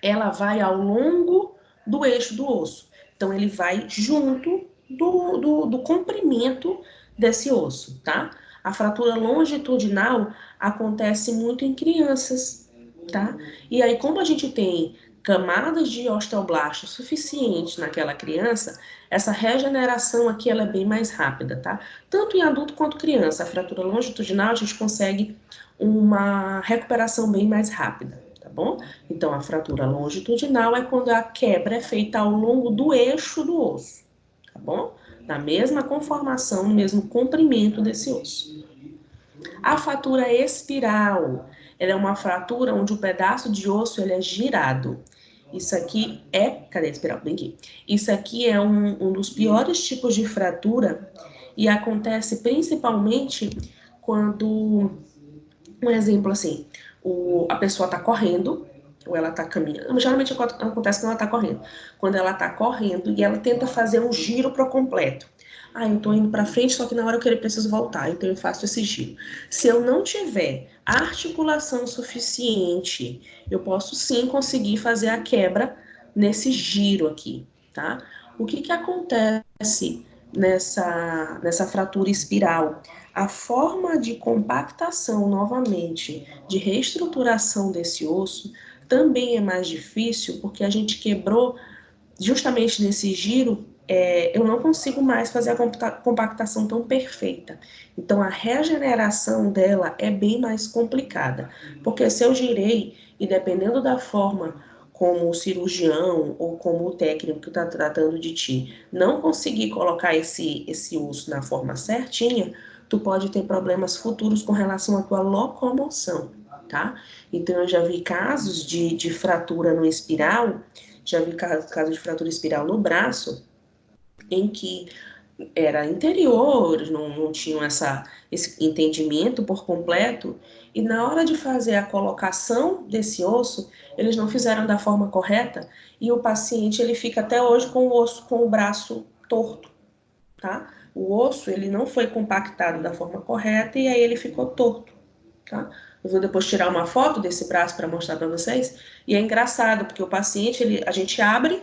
ela vai ao longo do eixo do osso. Então, ele vai junto do comprimento desse osso, tá? A fratura longitudinal acontece muito em crianças, tá? E aí, como a gente tem camadas de osteoblasto suficientes naquela criança, essa regeneração aqui ela é bem mais rápida, tá? Tanto em adulto quanto criança, a fratura longitudinal a gente consegue uma recuperação bem mais rápida, tá bom? Então, a fratura longitudinal é quando a quebra é feita ao longo do eixo do osso, tá bom? Na mesma conformação, no mesmo comprimento desse osso. A fratura espiral, ela é uma fratura onde o pedaço de osso ele é girado. Isso aqui é... Cadê a espiral? Bem aqui. Isso aqui é um dos piores tipos de fratura e acontece principalmente quando... Um exemplo assim, a pessoa está correndo ou ela está caminhando. Geralmente acontece quando ela está correndo. Quando ela está correndo e ela tenta fazer um giro para completo. Eu estou indo para frente, só que na hora que eu preciso voltar, então eu faço esse giro. Se eu não tiver articulação suficiente, eu posso sim conseguir fazer a quebra nesse giro aqui, tá? O que acontece nessa fratura espiral? A forma de compactação, novamente, de reestruturação desse osso, também é mais difícil, porque a gente quebrou justamente nesse giro, eu não consigo mais fazer a compactação tão perfeita. Então, a regeneração dela é bem mais complicada, porque se eu girei, e dependendo da forma como o cirurgião ou como o técnico que está tratando de ti, não conseguir colocar esse osso na forma certinha, tu pode ter problemas futuros com relação à tua locomoção, tá? Então, eu já vi casos de fratura no espiral, já vi caso de fratura espiral no braço, em que era interior, não tinham esse entendimento por completo, e na hora de fazer a colocação desse osso, eles não fizeram da forma correta, e o paciente ele fica até hoje com o braço torto, tá? O osso ele não foi compactado da forma correta, e aí ele ficou torto, tá? Eu vou depois tirar uma foto desse braço para mostrar para vocês, e é engraçado, porque o paciente, a gente abre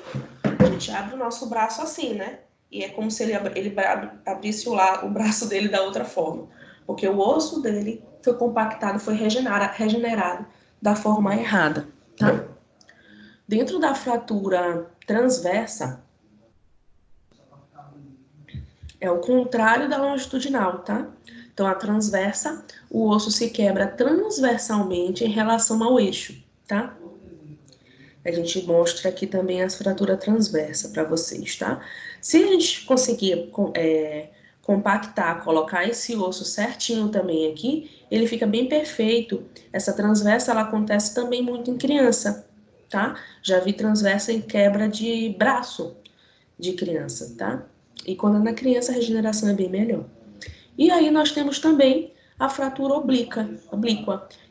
o nosso braço assim, né? E é como se ele abrisse o braço dele da outra forma. Porque o osso dele foi compactado, foi regenerado da forma errada, tá? Dentro da fratura transversa, é o contrário da longitudinal, tá? Então, a transversa, o osso se quebra transversalmente em relação ao eixo, tá? A gente mostra aqui também as fraturas transversas para vocês, tá? Se a gente conseguir compactar, colocar esse osso certinho também aqui, ele fica bem perfeito. Essa transversa, ela acontece também muito em criança, tá? Já vi transversa em quebra de braço de criança, tá? E quando é na criança, a regeneração é bem melhor. E aí nós temos também a fratura oblíqua,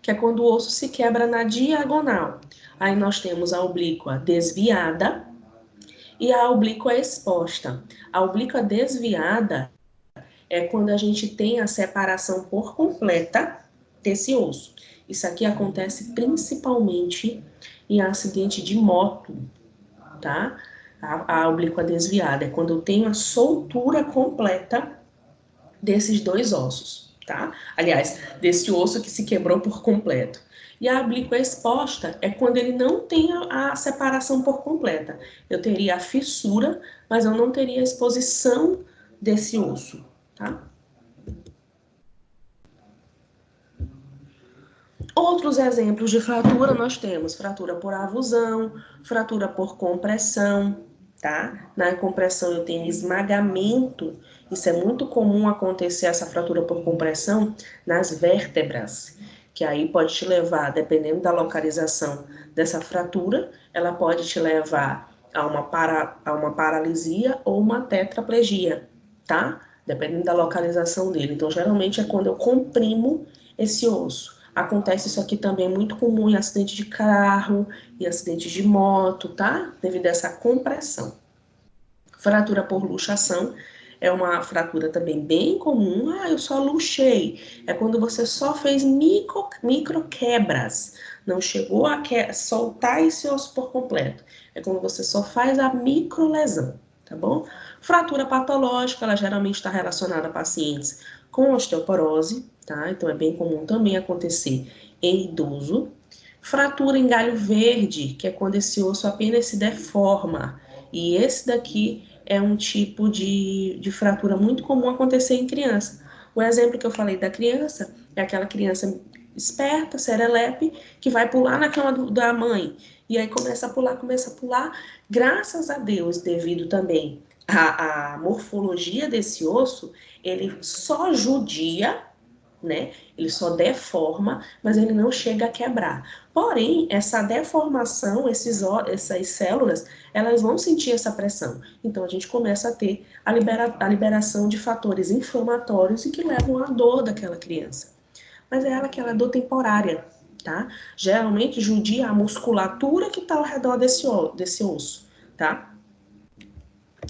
que é quando o osso se quebra na diagonal. Aí nós temos a oblíqua desviada e a oblíqua exposta. A oblíqua desviada é quando a gente tem a separação por completa desse osso. Isso aqui acontece principalmente em acidente de moto, tá? A oblíqua desviada é quando eu tenho a soltura completa desses dois ossos, tá? Aliás, desse osso que se quebrou por completo. E a oblíqua exposta é quando ele não tem a separação por completa. Eu teria a fissura, mas eu não teria a exposição desse osso, tá? Outros exemplos de fratura nós temos fratura por avulsão, fratura por compressão, tá? Na compressão eu tenho esmagamento, isso é muito comum acontecer, essa fratura por compressão, nas vértebras, que aí pode te levar, dependendo da localização dessa fratura, ela pode te levar a uma paralisia ou uma tetraplegia, tá? Dependendo da localização dele. Então, geralmente é quando eu comprimo esse osso. Acontece isso aqui também muito comum em acidente de carro e acidentes de moto, tá? Devido a essa compressão. Fratura por luxação é uma fratura também bem comum. Ah, eu só luxei. É quando você só fez micro quebras. Não chegou a soltar esse osso por completo. É quando você só faz a micro lesão, tá bom? Fratura patológica, ela geralmente está relacionada a pacientes com osteoporose, tá? Então é bem comum também acontecer em idoso. Fratura em galho verde, que é quando esse osso apenas se deforma. E esse daqui é um tipo de fratura muito comum acontecer em criança. O exemplo que eu falei da criança é aquela criança esperta, serelepe, que vai pular na cama da mãe. E aí começa a pular. Graças a Deus, devido também à morfologia desse osso, ele só judia, né? Ele só deforma, mas ele não chega a quebrar. Porém, essa deformação, essas células, elas vão sentir essa pressão. Então, a gente começa a ter a liberação de fatores inflamatórios e que levam à dor daquela criança. Mas é aquela dor temporária, tá? Geralmente judia a musculatura que está ao redor desse osso, tá?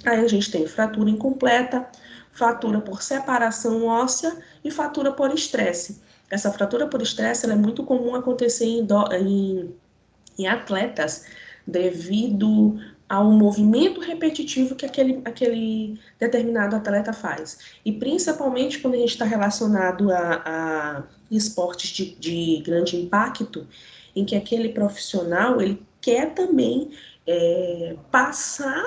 Aí a gente tem fratura incompleta, fratura por separação óssea e fratura por estresse. Essa fratura por estresse ela é muito comum acontecer em atletas devido ao movimento repetitivo que aquele determinado atleta faz. E principalmente quando a gente está relacionado a esportes de grande impacto, em que aquele profissional ele quer também passar,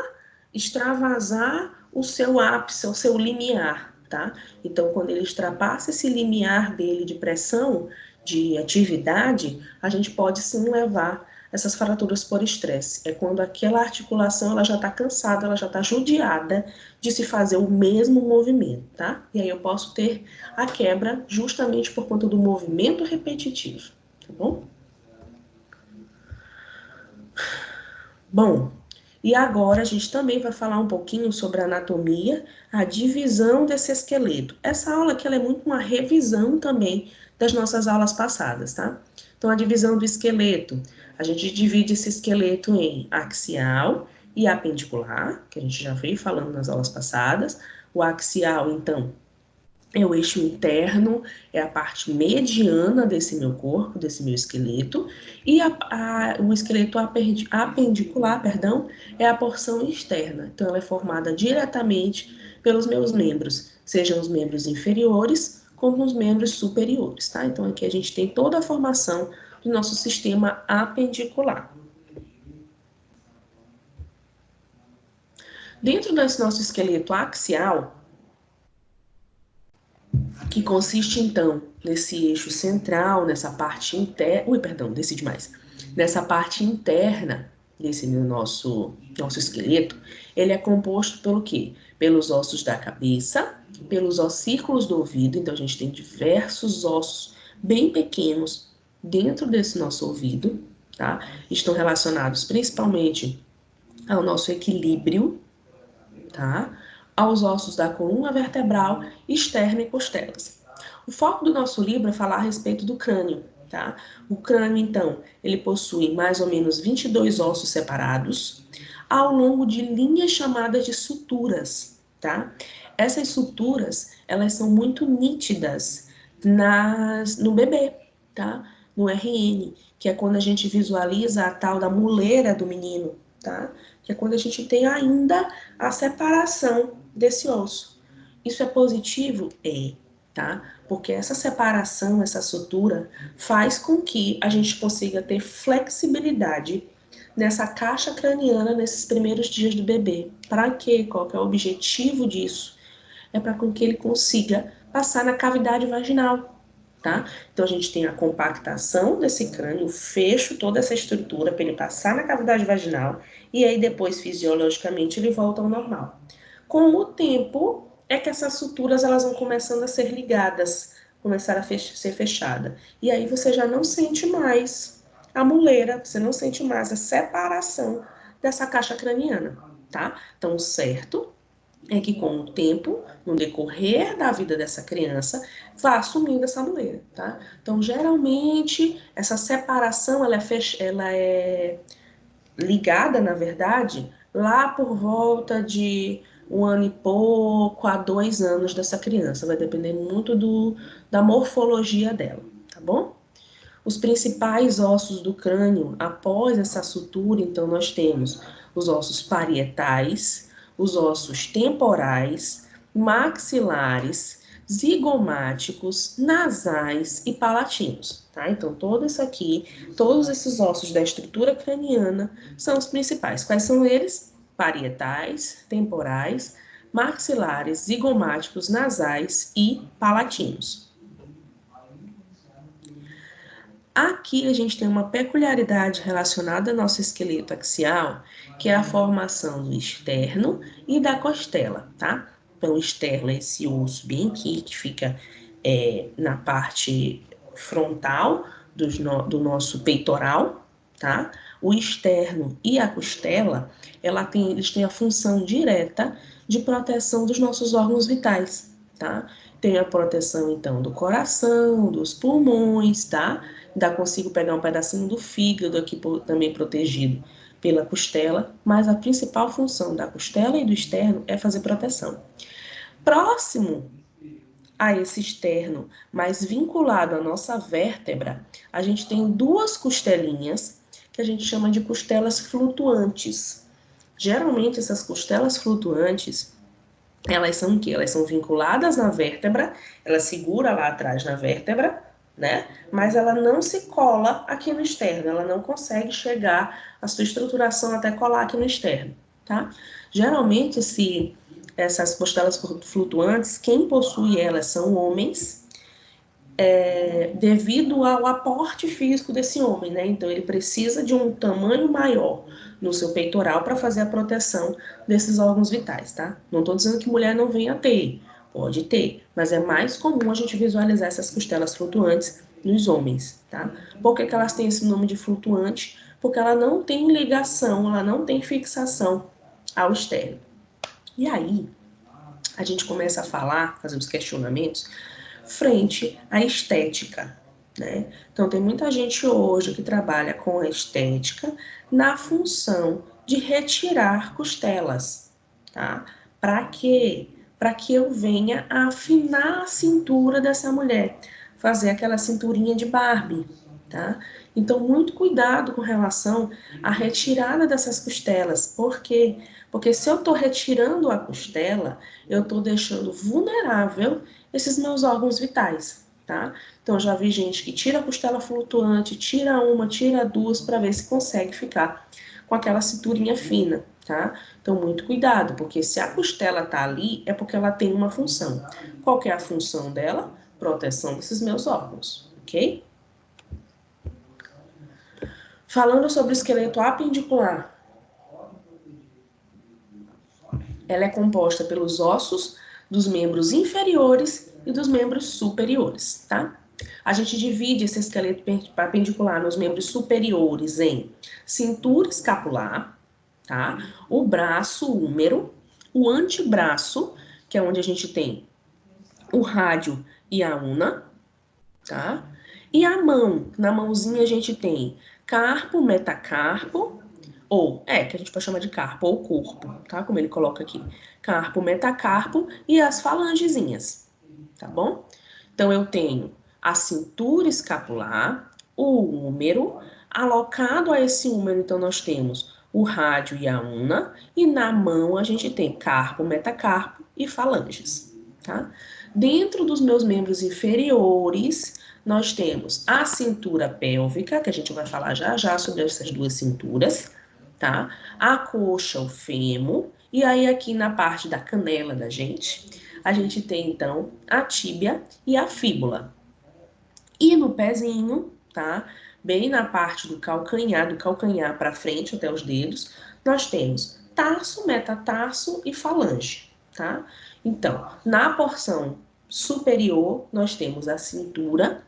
extravasar o seu ápice, o seu limiar, tá? Então, quando ele extrapassa esse limiar dele de pressão, de atividade, a gente pode sim levar essas fraturas por estresse. É quando aquela articulação ela já está cansada, ela já está judiada de se fazer o mesmo movimento, tá? E aí eu posso ter a quebra justamente por conta do movimento repetitivo, tá bom? Bom, e agora a gente também vai falar um pouquinho sobre a anatomia, a divisão desse esqueleto. Essa aula aqui ela é muito uma revisão também das nossas aulas passadas, tá? Então, a divisão do esqueleto. A gente divide esse esqueleto em axial e apendicular, que a gente já veio falando nas aulas passadas. O axial, então, é o eixo interno, é a parte mediana desse meu corpo, desse meu esqueleto, e o esqueleto apendicular, perdão, é a porção externa. Então, ela é formada diretamente pelos meus membros, sejam os membros inferiores como os membros superiores, tá? Então, aqui a gente tem toda a formação do nosso sistema apendicular. Dentro desse nosso esqueleto axial, que consiste, então, nesse eixo central, nessa parte interna... Nessa parte interna desse nosso esqueleto, ele é composto pelo quê? Pelos ossos da cabeça, pelos ossículos do ouvido. Então, a gente tem diversos ossos bem pequenos dentro desse nosso ouvido, tá? Estão relacionados principalmente ao nosso equilíbrio, tá? Aos ossos da coluna vertebral, externa e costelas. O foco do nosso livro é falar a respeito do crânio, tá? O crânio, então, ele possui mais ou menos 22 ossos separados ao longo de linhas chamadas de suturas, tá? Essas suturas, elas são muito nítidas no bebê, tá? No RN, que é quando a gente visualiza a tal da muleira do menino, tá? Que é quando a gente tem ainda a separação desse osso. Isso é positivo? É, tá? Porque essa separação, essa sutura, faz com que a gente consiga ter flexibilidade nessa caixa craniana nesses primeiros dias do bebê. Para quê? Qual que é o objetivo disso? É para que ele consiga passar na cavidade vaginal, tá? Então, a gente tem a compactação desse crânio, o fecho, toda essa estrutura para ele passar na cavidade vaginal e aí depois, fisiologicamente, ele volta ao normal. Com o tempo, é que essas suturas elas vão começando a ser ligadas, começar a ser fechada. E aí você já não sente mais a muleira, você não sente mais a separação dessa caixa craniana, tá? Então, o certo é que com o tempo, no decorrer da vida dessa criança, vá assumindo essa muleira, tá? Então, geralmente, essa separação, ela é ligada, na verdade, lá por volta de 1 ano e pouco a 2 anos dessa criança. Vai depender muito da morfologia dela, tá bom? Os principais ossos do crânio, após essa sutura, então, nós temos os ossos parietais, os ossos temporais, maxilares, zigomáticos, nasais e palatinos, tá? Então, todo isso aqui, todos esses ossos da estrutura craniana são os principais. Quais são eles? Parietais, temporais, maxilares, zigomáticos, nasais e palatinos. Aqui a gente tem uma peculiaridade relacionada ao nosso esqueleto axial, que é a formação do externo e da costela, tá? Então, o externo é esse osso bem aqui, que fica na parte frontal do nosso peitoral, tá? O externo e a costela, eles têm a função direta de proteção dos nossos órgãos vitais, tá? Tem a proteção, então, do coração, dos pulmões, tá? Ainda consigo pegar um pedacinho do fígado aqui também protegido pela costela, mas a principal função da costela e do externo é fazer proteção. Próximo a esse externo, mas vinculado à nossa vértebra, a gente tem duas costelinhas que a gente chama de costelas flutuantes. Geralmente essas costelas flutuantes, elas são o quê? Elas são vinculadas na vértebra, ela segura lá atrás na vértebra, né? Mas ela não se cola aqui no externo, ela não consegue chegar a sua estruturação até colar aqui no externo, tá? Geralmente, essas costelas flutuantes, quem possui elas são homens, devido ao aporte físico desse homem, né? Então, ele precisa de um tamanho maior no seu peitoral para fazer a proteção desses órgãos vitais, tá? Não estou dizendo que mulher não venha a ter, pode ter, mas é mais comum a gente visualizar essas costelas flutuantes nos homens, tá? Por que elas têm esse nome de flutuante? Porque ela não tem ligação, ela não tem fixação ao externo. E aí, a gente começa a falar, fazer os questionamentos frente à estética, né? Então, tem muita gente hoje que trabalha com a estética na função de retirar costelas, tá? Para quê? Para que eu venha a afinar a cintura dessa mulher, fazer aquela cinturinha de Barbie, tá? Então, muito cuidado com relação à retirada dessas costelas. Por quê? Porque se eu estou retirando a costela, eu estou deixando vulnerável esses meus órgãos vitais, tá? Então, eu já vi gente que tira a costela flutuante, tira uma, tira duas, para ver se consegue ficar com aquela cinturinha fina, tá? Então, muito cuidado, porque se a costela tá ali, é porque ela tem uma função. Qual que é a função dela? Proteção desses meus órgãos, ok? Falando sobre o esqueleto apendicular, ela é composta pelos ossos dos membros inferiores e dos membros superiores, tá? A gente divide esse esqueleto apendicular nos membros superiores em cintura escapular, tá? O braço húmero, o antebraço, que é onde a gente tem o rádio e a una, tá? E a mão, na mãozinha a gente tem carpo, metacarpo, que a gente pode chamar de carpo, ou corpo, tá? Como ele coloca aqui. Carpo, metacarpo e as falangezinhas, tá bom? Então, eu tenho a cintura escapular, o húmero, alocado a esse húmero, então, nós temos o rádio e a una, e na mão a gente tem carpo, metacarpo e falanges, tá? Dentro dos meus membros inferiores, nós temos a cintura pélvica, que a gente vai falar já já sobre essas duas cinturas, tá? A coxa, o fêmur, e aí aqui na parte da canela da gente, a gente tem então a tíbia e a fíbula. E no pezinho, tá? Bem na parte do calcanhar para frente até os dedos, nós temos tarso, metatarso e falange, tá? Então, na porção superior, nós temos a cintura,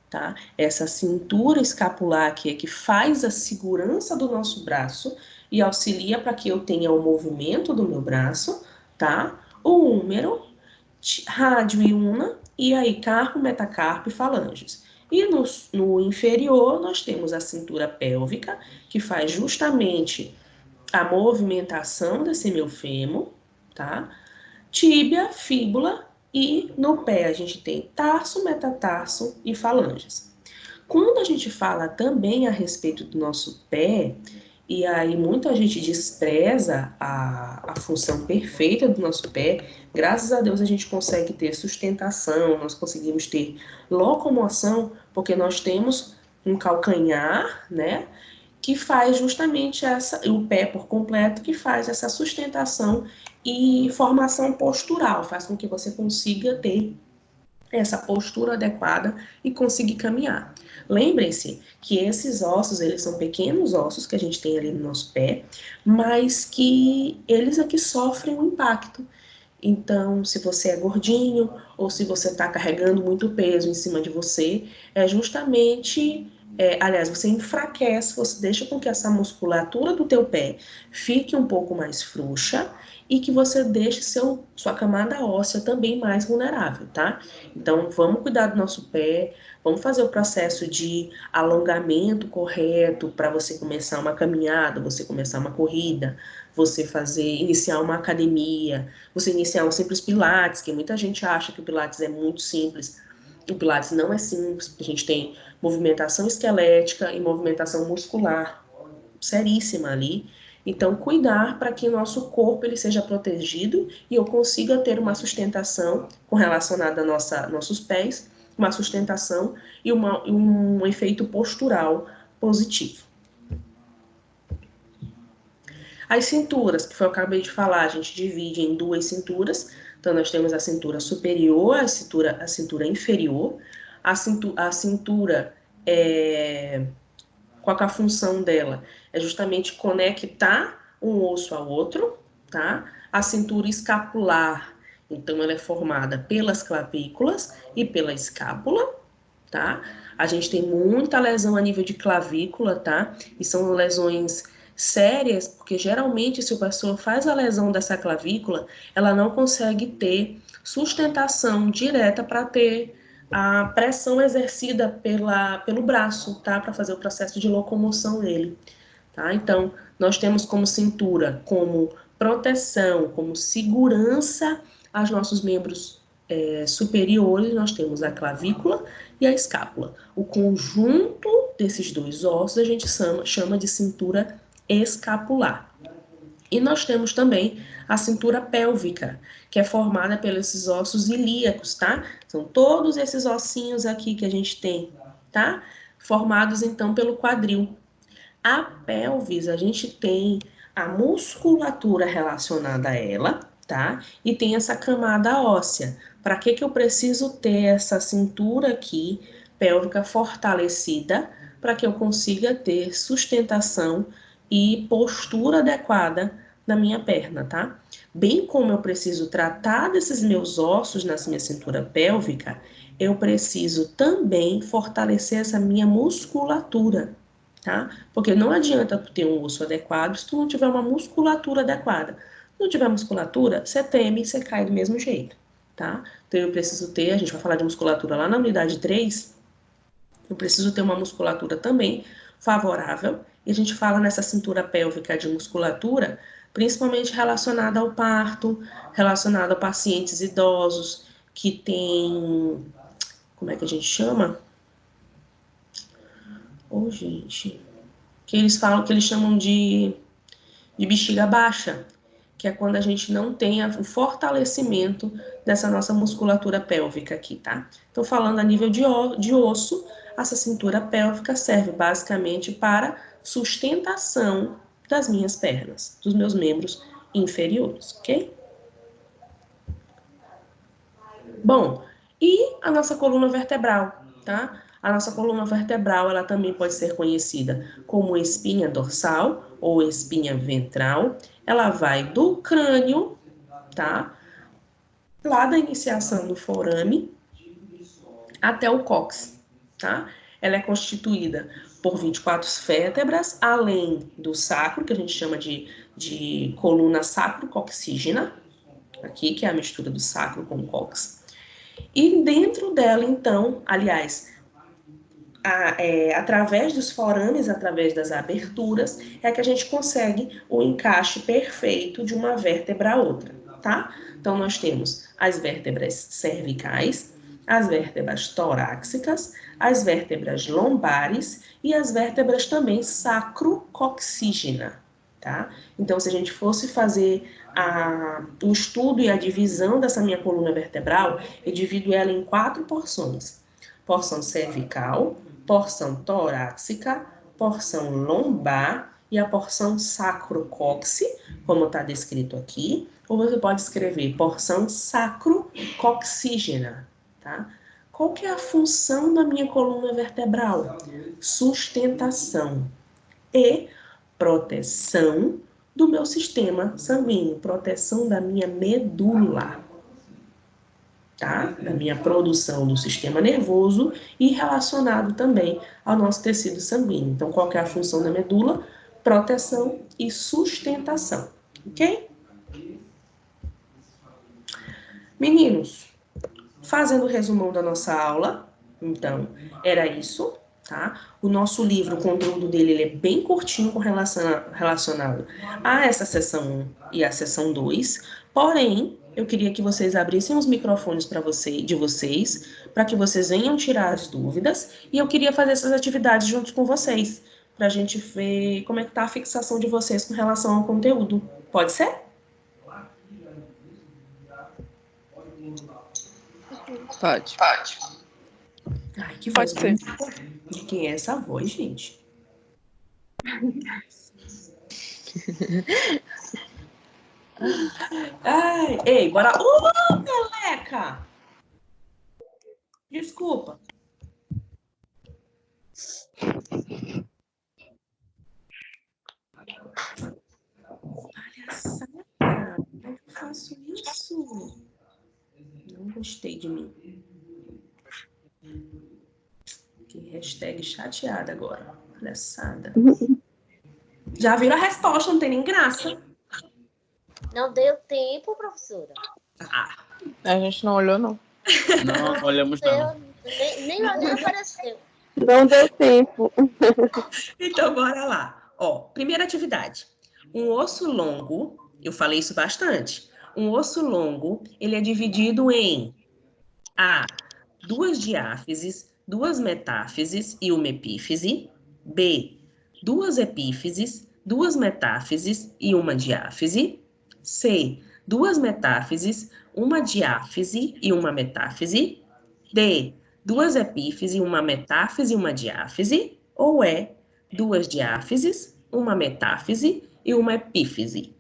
tá? Essa cintura escapular aqui é que faz a segurança do nosso braço e auxilia para que eu tenha o movimento do meu braço, tá? O húmero, rádio e una, e aí carpo, metacarpo e falanges. E no inferior, nós temos a cintura pélvica, que faz justamente a movimentação desse meu fêmur, tá? Tíbia, fíbula e no pé a gente tem tarso, metatarso e falanges. Quando a gente fala também a respeito do nosso pé, e aí muita gente despreza a função perfeita do nosso pé, graças a Deus a gente consegue ter sustentação, nós conseguimos ter locomoção, porque nós temos um calcanhar, né? Que faz justamente o pé por completo, que faz essa sustentação e formação postural, faz com que você consiga ter essa postura adequada e conseguir caminhar. Lembrem-se que esses ossos, eles são pequenos ossos que a gente tem ali no nosso pé, mas que eles é que sofrem o impacto. Então, se você é gordinho ou se você está carregando muito peso em cima de você, é justamente, aliás, você enfraquece, você deixa com que essa musculatura do teu pé fique um pouco mais frouxa e que você deixe sua camada óssea também mais vulnerável, tá? Então, vamos cuidar do nosso pé, vamos fazer o processo de alongamento correto para você começar uma caminhada, você começar uma corrida, você iniciar uma academia, você iniciar um simples pilates, que muita gente acha que o pilates é muito simples. O pilates não é simples, a gente tem movimentação esquelética e movimentação muscular seríssima ali. Então, cuidar para que o nosso corpo ele seja protegido e eu consiga ter uma sustentação com relacionada a nossos pés, uma sustentação e um efeito postural positivo. As cinturas, que foi o que eu acabei de falar, a gente divide em duas cinturas. Então, nós temos a cintura superior, a cintura inferior. A cintura qual que é a função dela? É justamente conectar um osso ao outro, tá? A cintura escapular, então ela é formada pelas clavículas e pela escápula, tá? A gente tem muita lesão a nível de clavícula, tá? E são lesões sérias, porque geralmente se a pessoa faz a lesão dessa clavícula, ela não consegue ter sustentação direta para ter a pressão exercida pelo braço, tá? Para fazer o processo de locomoção nele, tá? Então, nós temos como cintura, como proteção, como segurança aos nossos membros superiores, nós temos a clavícula e a escápula. O conjunto desses dois ossos a gente chama de cintura escapular. E nós temos também a cintura pélvica, que é formada pelos ossos ilíacos, tá? São todos esses ossinhos aqui que a gente tem, tá? Formados então pelo quadril. A pelvis, a gente tem a musculatura relacionada a ela, tá? E tem essa camada óssea. Para que eu preciso ter essa cintura aqui, pélvica fortalecida, para que eu consiga ter sustentação e postura adequada na minha perna, tá? Bem como eu preciso tratar desses meus ossos na minha cintura pélvica, eu preciso também fortalecer essa minha musculatura, tá? Porque não adianta tu ter um osso adequado se tu não tiver uma musculatura adequada. Se não tiver musculatura, você teme, você cai do mesmo jeito, tá? Então eu preciso ter, a gente vai falar de musculatura lá na unidade 3, eu preciso ter uma musculatura também favorável, e a gente fala nessa cintura pélvica de musculatura, principalmente relacionada ao parto, relacionada a pacientes idosos que têm, como é que a gente chama? Ô, gente, que eles falam que eles chamam de bexiga baixa, que é quando a gente não tem o fortalecimento dessa nossa musculatura pélvica aqui, tá? Então, falando a nível de osso, essa cintura pélvica serve basicamente para sustentação das minhas pernas, dos meus membros inferiores, ok? Bom, e a nossa coluna vertebral, tá? A nossa coluna vertebral, ela também pode ser conhecida como espinha dorsal ou espinha ventral. Ela vai do crânio, tá? Lá da iniciação do forame até o cóccix, tá? Ela é constituída por 24 vértebras, além do sacro, que a gente chama de coluna sacro-coccígena, aqui, que é a mistura do sacro com o cóccix. E dentro dela, então, aliás, através dos forames, através das aberturas, é que a gente consegue o encaixe perfeito de uma vértebra a outra, tá? Então, nós temos as vértebras cervicais, as vértebras torácicas, as vértebras lombares e as vértebras também sacro-coccígena, tá? Então, se a gente fosse fazer o estudo e a divisão dessa minha coluna vertebral, eu divido ela em 4 porções. Porção cervical, porção torácica, porção lombar e a porção sacrocóccix, como está descrito aqui, ou você pode escrever porção sacrococcígena, tá? Qual que é a função da minha coluna vertebral? Sustentação e proteção do meu sistema sanguíneo, proteção da minha medula, tá? Da minha produção do sistema nervoso e relacionado também ao nosso tecido sanguíneo. Então, qual que é a função da medula? Proteção e sustentação, ok? Meninos, fazendo o resumão da nossa aula, então, era isso, tá? O nosso livro, o conteúdo dele, ele é bem curtinho relacionado a essa sessão 1 e a sessão 2, porém, eu queria que vocês abrissem os microfones de vocês, para que vocês venham tirar as dúvidas, e eu queria fazer essas atividades junto com vocês, para a gente ver como é que tá a fixação de vocês com relação ao conteúdo. Pode ser? Pode. Ai, que Pode voz ser. de quem é essa voz, gente? Ai, ei, bora. Meleca! Desculpa. Palhaçada. Como é que eu faço isso? Não gostei de mim. Que hashtag chateada agora. Palhaçada. Já viram a resposta, não tem nem graça. Não deu tempo, professora. Ah, A gente não olhou, não. Não, olhamos não. Nem apareceu. Não deu tempo. então, bora lá. Ó, primeira atividade. Um osso longo, eu falei isso bastante. Um osso longo, ele é dividido em A, 2 diáfises, 2 metáfises e uma epífise. B, 2 epífises, 2 metáfises e uma diáfise. C, 2 metáfises, uma diáfise e uma metáfise. D, 2 epífises, uma metáfise e uma diáfise. Ou E, 2 diáfises, uma metáfise e uma epífise.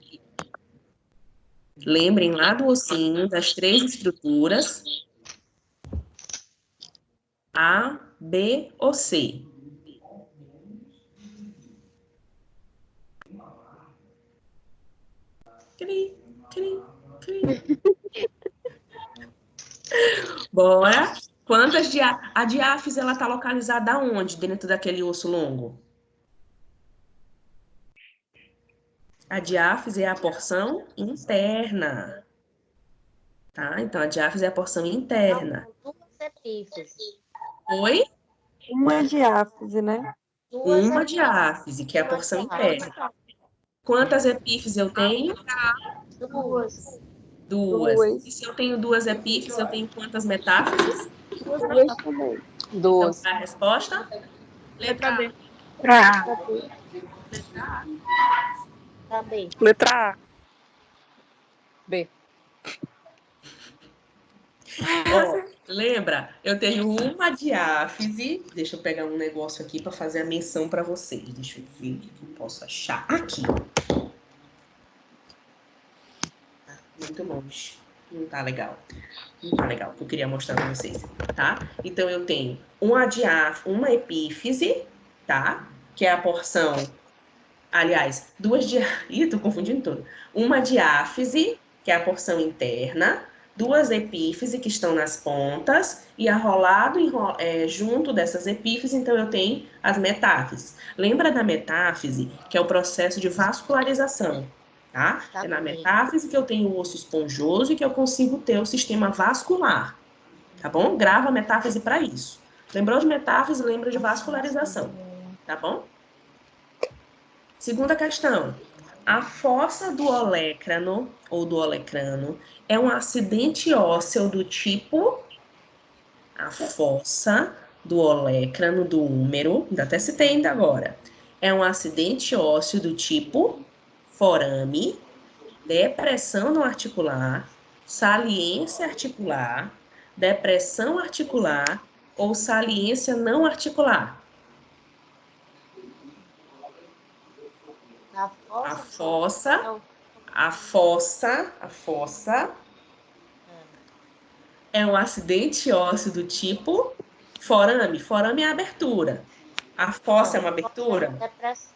Lembrem lá do ossinho das 3 estruturas. A, B ou C? Cri, cri, cri. Bora. Quantas a diáfise, ela está localizada onde dentro daquele osso longo? A diáfise é a porção interna. Tá? Então, a diáfise é a porção interna. Duas epífises. Oi? Uma diáfise, né? Uma diáfise, que é a porção interna. Quantas epífises eu tenho? Duas. Duas. E se eu tenho 2 epífises, eu tenho quantas metáfises? Duas também. Duas. Então, a resposta? Letra B. Tá bem. Letra A. B. Ó, lembra? Eu tenho uma diáfise. Deixa eu pegar um negócio aqui para fazer a menção para vocês. Deixa eu ver o que eu posso achar aqui. Muito longe. Não tá legal. Não tá legal, que eu queria mostrar para vocês, tá? Então, eu tenho uma epífise, tá? Que é a porção... Aliás, Ih, tô confundindo tudo. Uma diáfise, que é a porção interna, duas epífises, que estão nas pontas, e arrolado junto dessas epífises, então eu tenho as metáfises. Lembra da metáfise, que é o processo de vascularização, tá? É na metáfise que eu tenho o osso esponjoso e que eu consigo ter o sistema vascular, tá bom? Grava a metáfise para isso. Lembrou de metáfise, lembra de vascularização, tá bom? Segunda questão. A fossa do olecrano ou do olecrano é um acidente ósseo do tipo... A fossa do olecrano do húmero, ainda até citei ainda agora, é um acidente ósseo do tipo forame, depressão não articular, saliência articular, depressão articular ou saliência não articular. A fossa é um acidente ósseo do tipo forame. Forame é a abertura. A fossa é uma abertura? Depressão.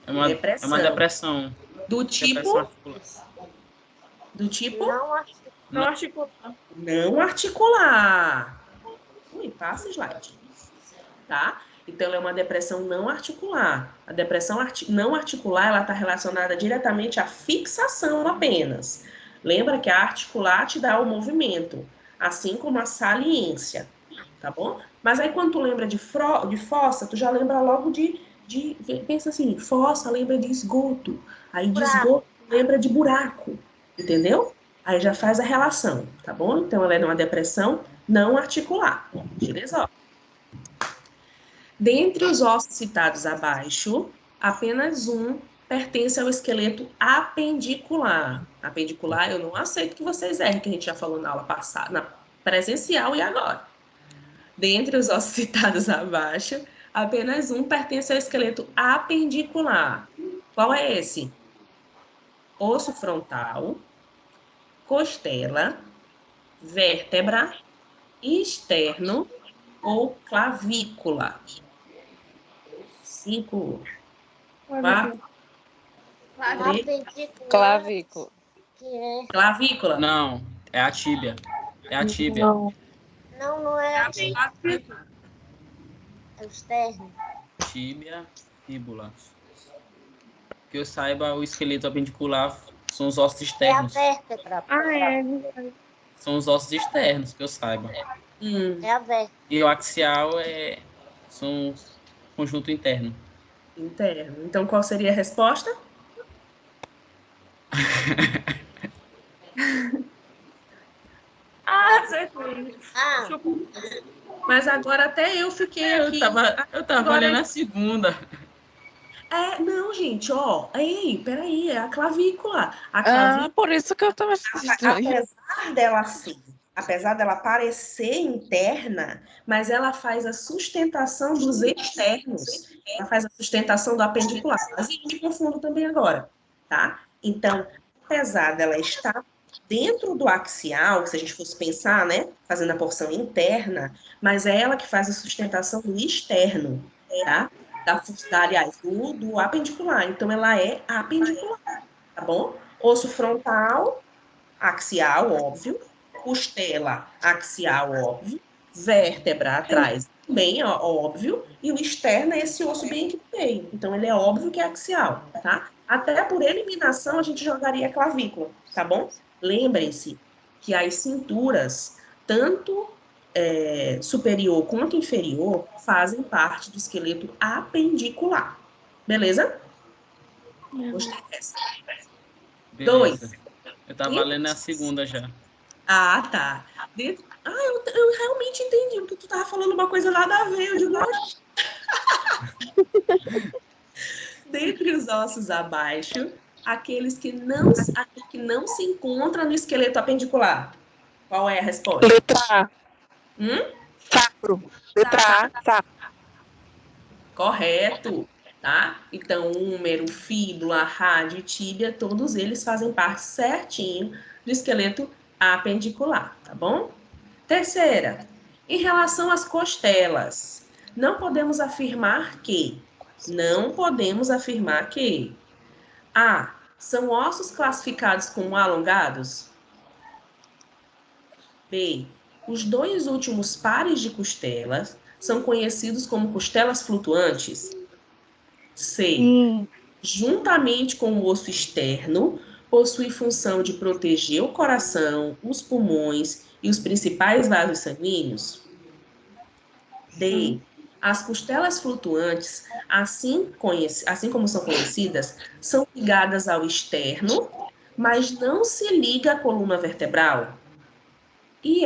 É uma depressão. Do tipo? Não articular. Não articular. Ui, passa o slide. Tá? Então, ela é uma depressão não articular. A depressão não articular, ela está relacionada diretamente à fixação apenas. Lembra que a articular te dá o movimento, assim como a saliência, tá bom? Mas aí, quando tu lembra de fossa, tu já lembra logo pensa assim, fossa lembra de esgoto. Aí, de esgoto, lembra de buraco, entendeu? Aí já faz a relação, tá bom? Então, ela é uma depressão não articular. Beleza? Dentre os ossos citados abaixo, apenas um pertence ao esqueleto apendicular. Apendicular, eu não aceito que vocês errem, que a gente já falou na aula passada, na presencial e agora. Dentre os ossos citados abaixo, apenas um pertence ao esqueleto apendicular. Qual é esse? Osso frontal, costela, vértebra, externo ou clavícula. 5, 4, 3. Clavícula. Que é? Clavícula? Não, é a tíbia. É a tíbia. Não é a tíbia. É o externo. Tíbia, fíbula. Que eu saiba, o esqueleto apendicular são os ossos externos. É a vértebra. São os ossos externos, que eu saiba. É a vértebra. E o axial são o conjunto interno. Interno. Então, qual seria a resposta? Acertei. Mas agora até eu fiquei aqui. Eu tava olhando a segunda. Não, gente, ó. Ei, peraí, é a clavícula. Por isso que eu tava estranho. Apesar dela parecer interna, mas ela faz a sustentação dos externos. Ela faz a sustentação do apendicular. Mas eu me confundo também agora, tá? Então, apesar dela estar dentro do axial, se a gente fosse pensar, né, fazendo a porção interna, mas é ela que faz a sustentação do externo, tá? Aliás, do apendicular. Então, ela é apendicular, tá bom? Osso frontal, axial, óbvio. Costela, axial, óbvio. Vértebra atrás, bem óbvio. E o externo é esse osso bem aqui no meio. Então, ele é óbvio que é axial, tá? Até por eliminação, a gente jogaria a clavícula, tá bom? Lembrem-se que as cinturas, tanto superior quanto inferior, fazem parte do esqueleto apendicular. Beleza? Gostei dessa. 2. Eu tava lendo a segunda já. Tá. Eu realmente entendi, porque tu tava falando uma coisa nada a ver. Eu digo, dentre os ossos abaixo, aqueles que não se encontram no esqueleto apendicular. Qual é a resposta? Letra A. Sacro. Letra A, sacro. Correto, tá? Então, húmero, fíbula, rádio e tíbia, todos eles fazem parte certinho do esqueleto apendicular, tá bom? Terceira, em relação às costelas, não podemos afirmar que A, são ossos classificados como alongados. B, os dois últimos pares de costelas são conhecidos como costelas flutuantes. C, juntamente com o osso externo, possui função de proteger o coração, os pulmões e os principais vasos sanguíneos. D, as costelas flutuantes, assim como são conhecidas, são ligadas ao externo, mas não se liga à coluna vertebral. E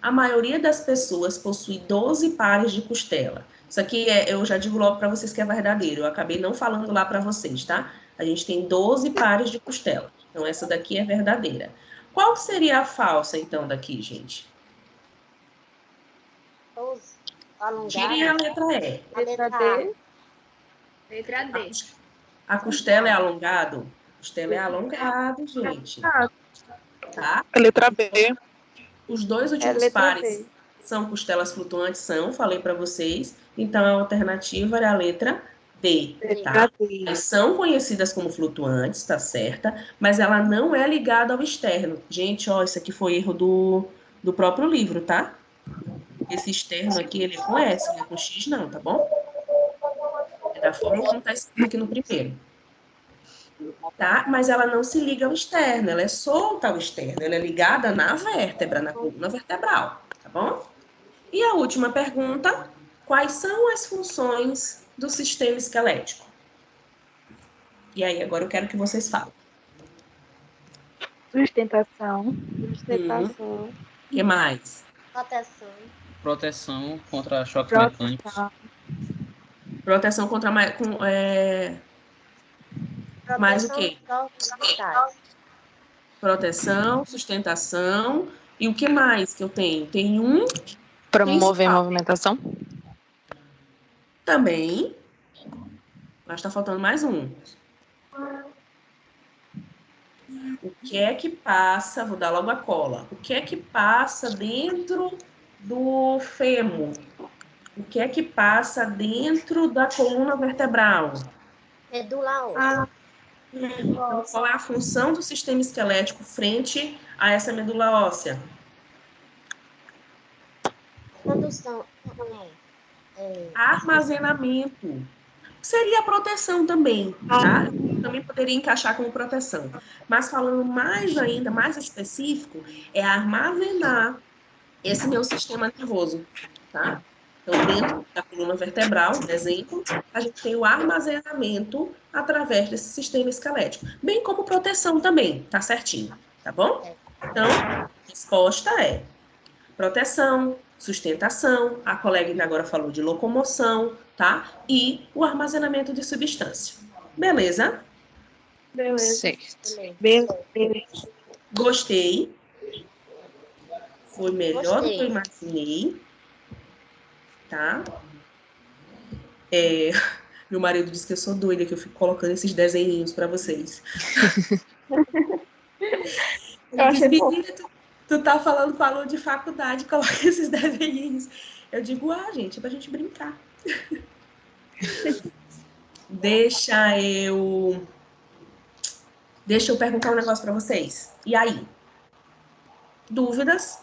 a maioria das pessoas possui 12 pares de costela. Isso aqui eu já digo logo para vocês que é verdadeiro. Eu acabei não falando lá para vocês, tá? A gente tem 12 pares de costela. Então, essa daqui é verdadeira. Qual seria a falsa, então, daqui, gente? Tirem a letra E. A letra D. Letra D. A costela é alongado? A costela é alongado, gente. Tá? A letra B. Os dois últimos pares são costelas flutuantes? São, falei para vocês. Então, a alternativa era a letra D, tá? Elas são conhecidas como flutuantes, tá certa? Mas ela não é ligada ao externo. Gente, ó, isso aqui foi erro do próprio livro, tá? Esse externo aqui, ele é com S, não é com X não, tá bom? É da forma como tá escrito aqui no primeiro. Tá? Mas ela não se liga ao externo, ela é solta ao externo, ela é ligada na vértebra, na coluna vertebral, tá bom? E a última pergunta, quais são as funções do sistema esquelético? E aí, agora eu quero que vocês falem. Sustentação. Sustentação. O que mais? Proteção. Proteção contra choques mecânicos. Proteção contra... mais o quê? Proteção, sustentação. E o que mais que eu tenho? Tem um... Promover a movimentação. Também. Mas está faltando mais um. O que é que passa... Vou dar logo a cola. O que é que passa dentro do fêmur? O que é que passa dentro da coluna vertebral? Medula óssea. Então, qual é a função do sistema esquelético frente a essa medula óssea? Condução. Armazenamento. Seria a proteção também, tá? Também poderia encaixar como proteção. Mas falando mais ainda, mais específico, é armazenar esse meu sistema nervoso, tá? Então, dentro da coluna vertebral, por exemplo, a gente tem o armazenamento através desse sistema esquelético. Bem como proteção também, tá certinho, tá bom? Então, a resposta é proteção, sustentação, a colega ainda agora falou de locomoção, tá? E o armazenamento de substância. Beleza? Beleza. Certo. Beleza. Gostei. Foi melhor do que eu Gostei. imaginei. Tá? Meu marido disse que eu sou doida, que eu fico colocando esses desenhinhos para vocês. Eu achei Menina, tu tá falando com aluno de faculdade, coloca esses desenhinhos. Eu digo, gente, é pra gente brincar. Deixa eu perguntar um negócio para vocês. E aí? Dúvidas?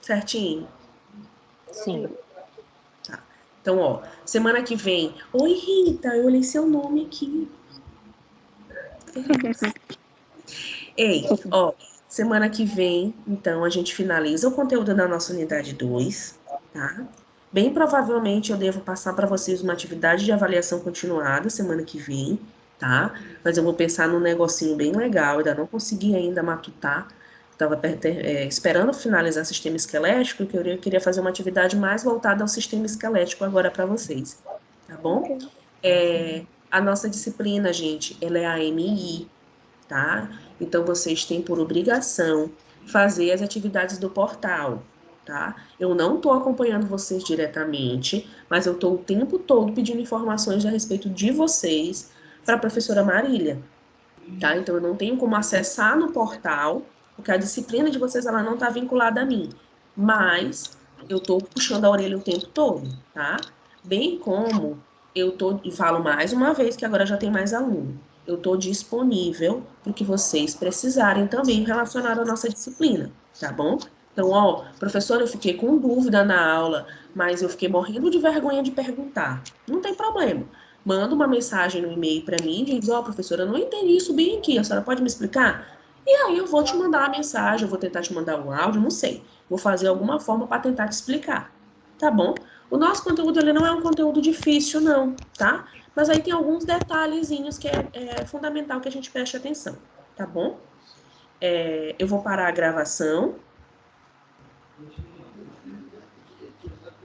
Certinho? Sim. Então, ó, semana que vem... Oi, Rita, eu olhei seu nome aqui. Ei, ó, semana que vem, então, a gente finaliza o conteúdo da nossa unidade 2, tá? Bem provavelmente eu devo passar para vocês uma atividade de avaliação continuada semana que vem, tá? Mas eu vou pensar num negocinho bem legal, ainda não consegui ainda matutar. Estava esperando finalizar sistema esquelético, que eu queria fazer uma atividade mais voltada ao sistema esquelético agora para vocês, tá bom? A nossa disciplina, gente, ela é a AMI, tá? Então, vocês têm por obrigação fazer as atividades do portal, tá? Eu não estou acompanhando vocês diretamente, mas eu estou o tempo todo pedindo informações a respeito de vocês para a professora Marília, tá? Então, eu não tenho como acessar no portal, porque a disciplina de vocês, ela não está vinculada a mim. Mas, eu estou puxando a orelha o tempo todo, tá? Bem como e falo mais uma vez, que agora já tem mais aluno. Eu estou disponível para o que vocês precisarem também relacionado à nossa disciplina, tá bom? Então, ó, professora, eu fiquei com dúvida na aula, mas eu fiquei morrendo de vergonha de perguntar. Não tem problema. Manda uma mensagem no e-mail para mim e diz, ó, professora, eu não entendi isso bem aqui, a senhora pode me explicar? E aí eu vou te mandar a mensagem, eu vou tentar te mandar um áudio, não sei. Vou fazer alguma forma para tentar te explicar, tá bom? O nosso conteúdo, ele não é um conteúdo difícil, não, tá? Mas aí tem alguns detalhezinhos que é fundamental que a gente preste atenção, tá bom? Eu vou parar a gravação.